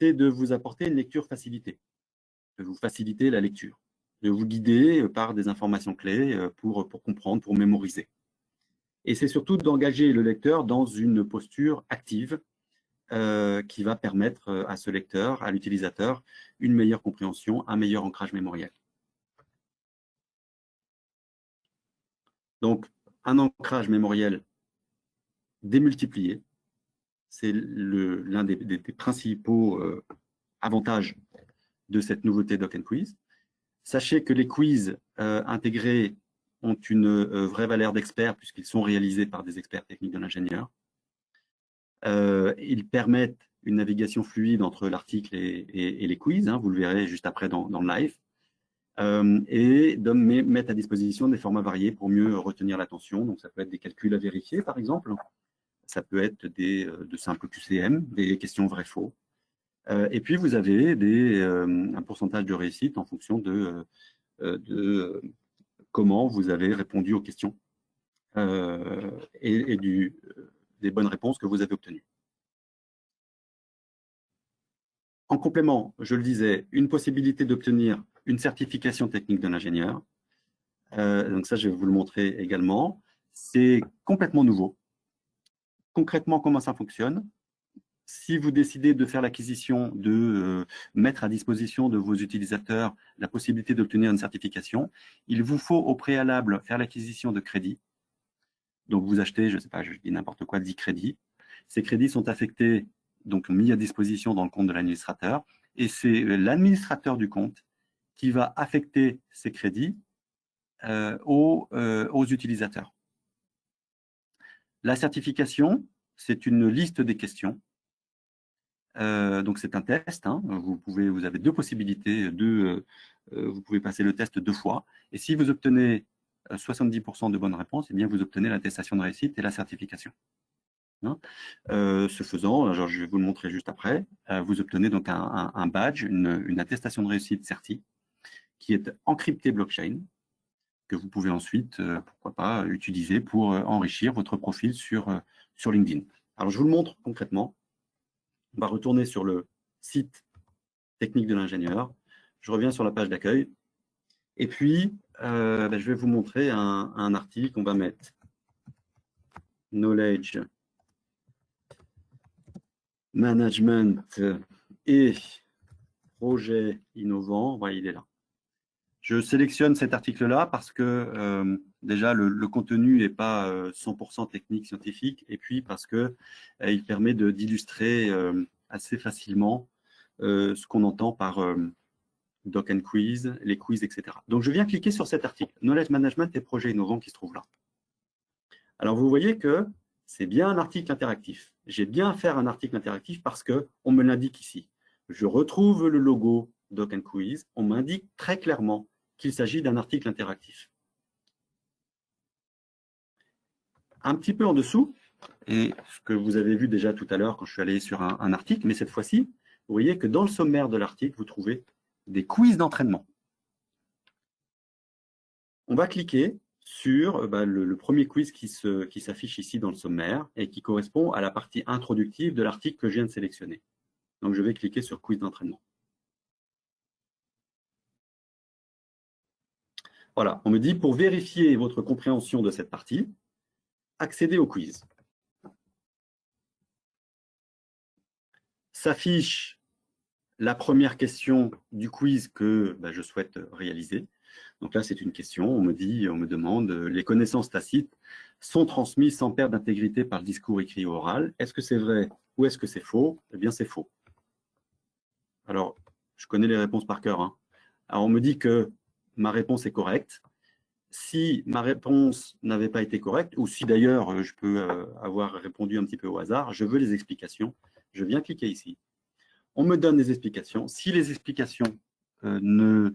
c'est de vous apporter une lecture facilitée, de vous faciliter la lecture, de vous guider par des informations clés pour comprendre, pour mémoriser. Et c'est surtout d'engager le lecteur dans une posture active qui va permettre à ce lecteur, à l'utilisateur, une meilleure compréhension, un meilleur ancrage mémoriel. Donc, un ancrage mémoriel démultiplié, c'est l'un des principaux avantages de cette nouveauté Doc and Quiz. Sachez que les quiz intégrés ont une vraie valeur d'expert puisqu'ils sont réalisés par des experts techniques de l'ingénieur. Ils permettent une navigation fluide entre l'article et les quiz, vous le verrez juste après dans le live, et mettent à disposition des formats variés pour mieux retenir l'attention. Donc, ça peut être des calculs à vérifier, par exemple. Ça peut être de simples QCM, des questions vrai-faux. Et puis, vous avez un pourcentage de réussite en fonction de comment vous avez répondu aux questions et des bonnes réponses que vous avez obtenues. En complément, je le disais, une possibilité d'obtenir une certification technique de l'ingénieur. Donc ça, je vais vous le montrer également. C'est complètement nouveau. Concrètement, comment ça fonctionne? Si vous décidez de faire l'acquisition, de mettre à disposition de vos utilisateurs la possibilité d'obtenir une certification, il vous faut au préalable faire l'acquisition de crédits. Donc, vous achetez, je ne sais pas, je dis n'importe quoi, 10 crédits. Ces crédits sont affectés, donc mis à disposition dans le compte de l'administrateur. Et c'est l'administrateur du compte qui va affecter ces crédits aux utilisateurs. La certification, c'est une liste des questions. Donc, c'est un test. Vous avez deux possibilités. Vous pouvez passer le test 2 fois. Et si vous obtenez 70% de bonnes réponses, eh bien, vous obtenez l'attestation de réussite et la certification. Ce faisant, alors je vais vous le montrer juste après, vous obtenez donc un badge, une attestation de réussite certi, qui est encrypté blockchain, que vous pouvez ensuite, pourquoi pas, utiliser pour enrichir votre profil sur LinkedIn. Alors, je vous le montre concrètement. On va retourner sur le site technique de l'ingénieur. Je reviens sur la page d'accueil. Et puis, je vais vous montrer un article. On va mettre Knowledge Management et projet innovant. Voilà, il est là. Je sélectionne cet article-là parce que déjà, le contenu n'est pas 100% technique, scientifique, et puis parce qu'il permet d'illustrer assez facilement ce qu'on entend par Doc and Quiz, les quiz, etc. Donc, je viens cliquer sur cet article, Knowledge Management et projets innovants qui se trouve là. Alors, vous voyez que c'est bien un article interactif. J'ai bien à faire un article interactif parce qu'on me l'indique ici. Je retrouve le logo Doc and Quiz. On m'indique très clairement qu'il s'agit d'un article interactif. Un petit peu en dessous, et ce que vous avez vu déjà tout à l'heure quand je suis allé sur un article, mais cette fois-ci, vous voyez que dans le sommaire de l'article, vous trouvez des quiz d'entraînement. On va cliquer sur le premier quiz qui s'affiche ici dans le sommaire et qui correspond à la partie introductive de l'article que je viens de sélectionner. Donc, je vais cliquer sur quiz d'entraînement. Voilà, on me dit pour vérifier votre compréhension de cette partie, accédez au quiz. S'affiche la première question du quiz que je souhaite réaliser. Donc là, c'est une question, on me demande, les connaissances tacites sont transmises sans perte d'intégrité par le discours écrit ou oral. Est-ce que c'est vrai ou est-ce que c'est faux? Eh bien, c'est faux. Alors, je connais les réponses par cœur. Hein. Alors, on me dit que ma réponse est correcte. Si ma réponse n'avait pas été correcte, ou si d'ailleurs je peux avoir répondu un petit peu au hasard, je veux les explications. Je viens cliquer ici. On me donne des explications. Si les explications ne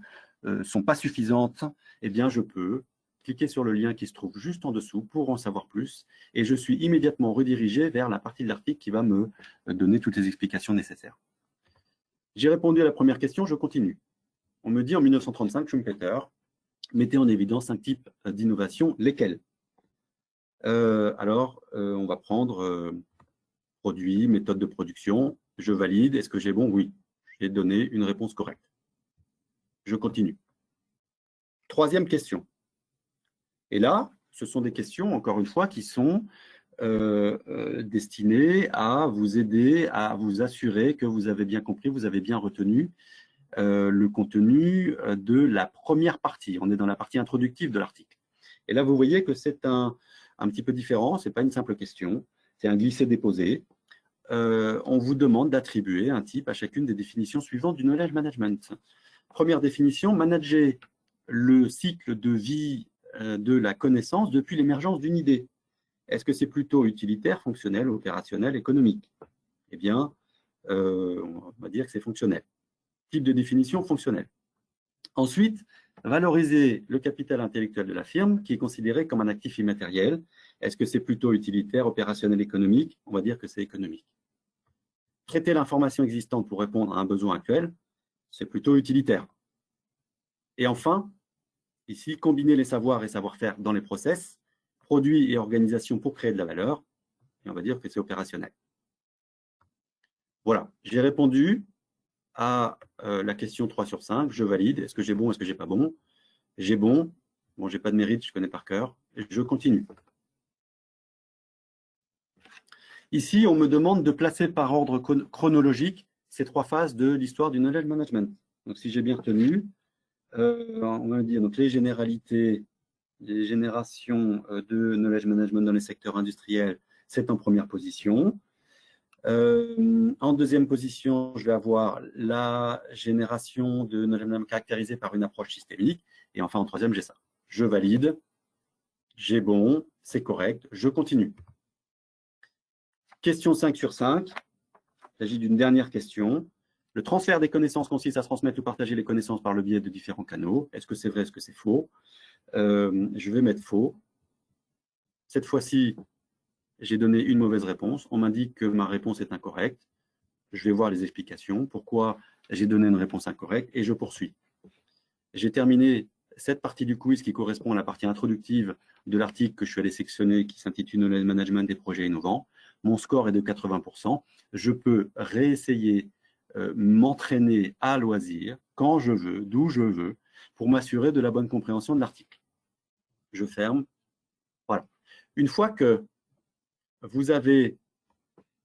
sont pas suffisantes, eh bien je peux cliquer sur le lien qui se trouve juste en dessous pour en savoir plus. Et je suis immédiatement redirigé vers la partie de l'article qui va me donner toutes les explications nécessaires. J'ai répondu à la première question, je continue. On me dit en 1935, Schumpeter mettait en évidence 5 types d'innovation, lesquels? On va prendre produit, méthode de production, je valide, est-ce que j'ai bon? Oui, j'ai donné une réponse correcte. Je continue. Troisième question. Et là, ce sont des questions, encore une fois, qui sont destinées à vous aider, à vous assurer que vous avez bien compris, vous avez bien retenu le contenu de la première partie. On est dans la partie introductive de l'article. Et là, vous voyez que c'est un petit peu différent. Ce n'est pas une simple question. C'est un glisser-déposer. On vous demande d'attribuer un type à chacune des définitions suivantes du knowledge management. Première définition, manager le cycle de vie de la connaissance depuis l'émergence d'une idée. Est-ce que c'est plutôt utilitaire, fonctionnel, opérationnel, économique? Eh bien, on va dire que c'est fonctionnel. Type de définition fonctionnelle. Ensuite, valoriser le capital intellectuel de la firme qui est considéré comme un actif immatériel. Est-ce que c'est plutôt utilitaire, opérationnel, économique? On va dire que c'est économique. Traiter l'information existante pour répondre à un besoin actuel, c'est plutôt utilitaire. Et enfin, ici, combiner les savoirs et savoir-faire dans les process, produits et organisations pour créer de la valeur, et on va dire que c'est opérationnel. Voilà, j'ai répondu à la question 3 sur 5, je valide, est-ce que j'ai bon, est-ce que j'ai pas bon? J'ai bon, j'ai pas de mérite, je connais par cœur, je continue. Ici, on me demande de placer par ordre chronologique ces 3 phases de l'histoire du knowledge management. Donc, si j'ai bien retenu, on va dire donc, les généralités, les générations de knowledge management dans les secteurs industriels, c'est en première position. En deuxième position, je vais avoir la génération de knowledge management caractérisée par une approche systémique. Et enfin, en troisième, j'ai ça. Je valide, j'ai bon, c'est correct, je continue. Question 5 sur 5. Il s'agit d'une dernière question. Le transfert des connaissances consiste à transmettre ou partager les connaissances par le biais de différents canaux. Est-ce que c'est vrai, est-ce que c'est faux? Je vais mettre faux. Cette fois-ci, j'ai donné une mauvaise réponse. On m'indique que ma réponse est incorrecte. Je vais voir les explications. Pourquoi j'ai donné une réponse incorrecte et je poursuis. j'ai terminé cette partie du quiz qui correspond à la partie introductive de l'article que je suis allé sectionner qui s'intitule Knowledge Management des projets innovants. Mon score est de 80%. Je peux réessayer, m'entraîner à loisir, quand je veux, d'où je veux, pour m'assurer de la bonne compréhension de l'article. Je ferme. Voilà. Une fois que vous avez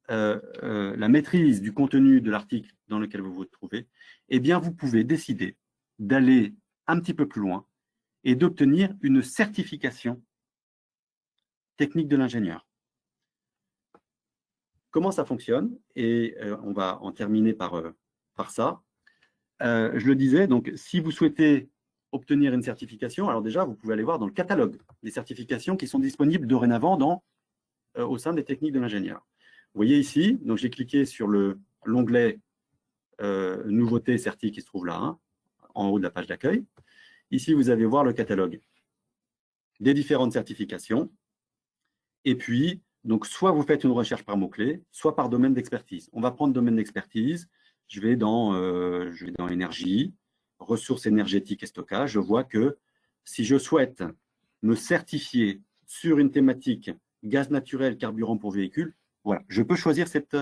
la maîtrise du contenu de l'article dans lequel vous vous trouvez, eh bien, vous pouvez décider d'aller un petit peu plus loin et d'obtenir une certification technique de l'ingénieur. Comment ça fonctionne? Et on va en terminer par ça. Je le disais, donc, si vous souhaitez obtenir une certification, alors déjà, vous pouvez aller voir dans le catalogue des certifications qui sont disponibles dorénavant au sein des techniques de l'ingénieur. Vous voyez ici, donc j'ai cliqué sur l'onglet Nouveautés certi qui se trouve là, hein, en haut de la page d'accueil. Ici, vous allez voir le catalogue des différentes certifications. Et puis, donc, soit vous faites une recherche par mots-clés, soit par domaine d'expertise. On va prendre domaine d'expertise. Je vais dans énergie, ressources énergétiques et stockage. Je vois que si je souhaite me certifier sur une thématique gaz naturel, carburant pour véhicule, voilà, je peux choisir cette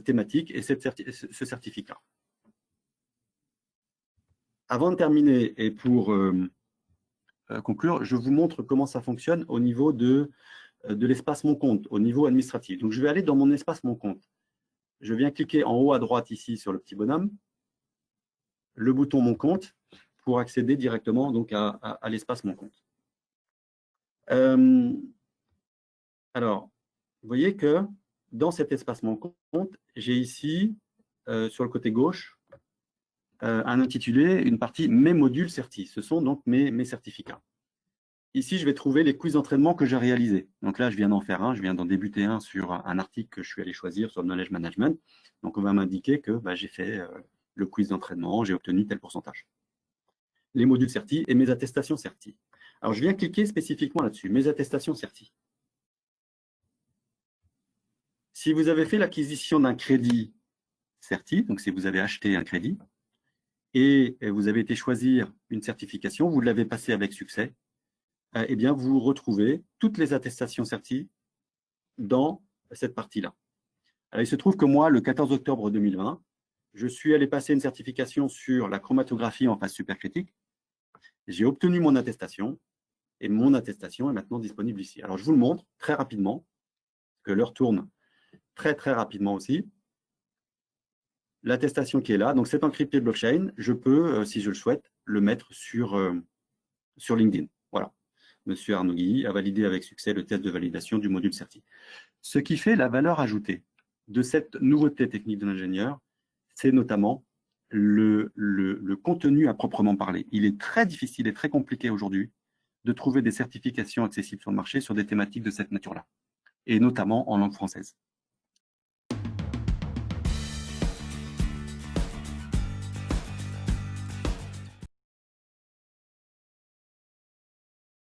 thématique et ce certificat. Avant de terminer et pour conclure, je vous montre comment ça fonctionne au niveau de l'espace Mon compte, au niveau administratif. Donc, je vais aller dans mon espace Mon compte. Je viens cliquer en haut à droite ici sur le petit bonhomme, le bouton Mon compte pour accéder directement donc, à l'espace Mon compte. Alors, vous voyez que dans cet espace Mon compte, j'ai ici, sur le côté gauche, un intitulé, une partie Mes modules certis. Ce sont donc mes certificats. Ici, je vais trouver les quiz d'entraînement que j'ai réalisés. Donc là, je viens d'en faire un, je viens d'en débuter un sur un article que je suis allé choisir sur le Knowledge Management. Donc, on va m'indiquer que j'ai fait le quiz d'entraînement, j'ai obtenu tel pourcentage. Les modules certis et mes attestations certis. Alors, je viens cliquer spécifiquement là-dessus, mes attestations certis. Si vous avez fait l'acquisition d'un crédit certi, donc si vous avez acheté un crédit, et vous avez été choisir une certification, vous l'avez passé avec succès, eh bien, vous retrouvez toutes les attestations certies dans cette partie-là. Alors, il se trouve que moi, le 14 octobre 2020, je suis allé passer une certification sur la chromatographie en phase supercritique. J'ai obtenu mon attestation et mon attestation est maintenant disponible ici. Alors, je vous le montre très rapidement, que l'heure tourne très, très rapidement aussi. L'attestation qui est là, donc c'est encrypté blockchain. Je peux, si je le souhaite, le mettre sur LinkedIn. Voilà. Monsieur Arnaud Guilly a validé avec succès le test de validation du module certi. Ce qui fait la valeur ajoutée de cette nouveauté technique de l'ingénieur, c'est notamment le contenu à proprement parler. Il est très difficile et très compliqué aujourd'hui de trouver des certifications accessibles sur le marché sur des thématiques de cette nature-là, et notamment en langue française.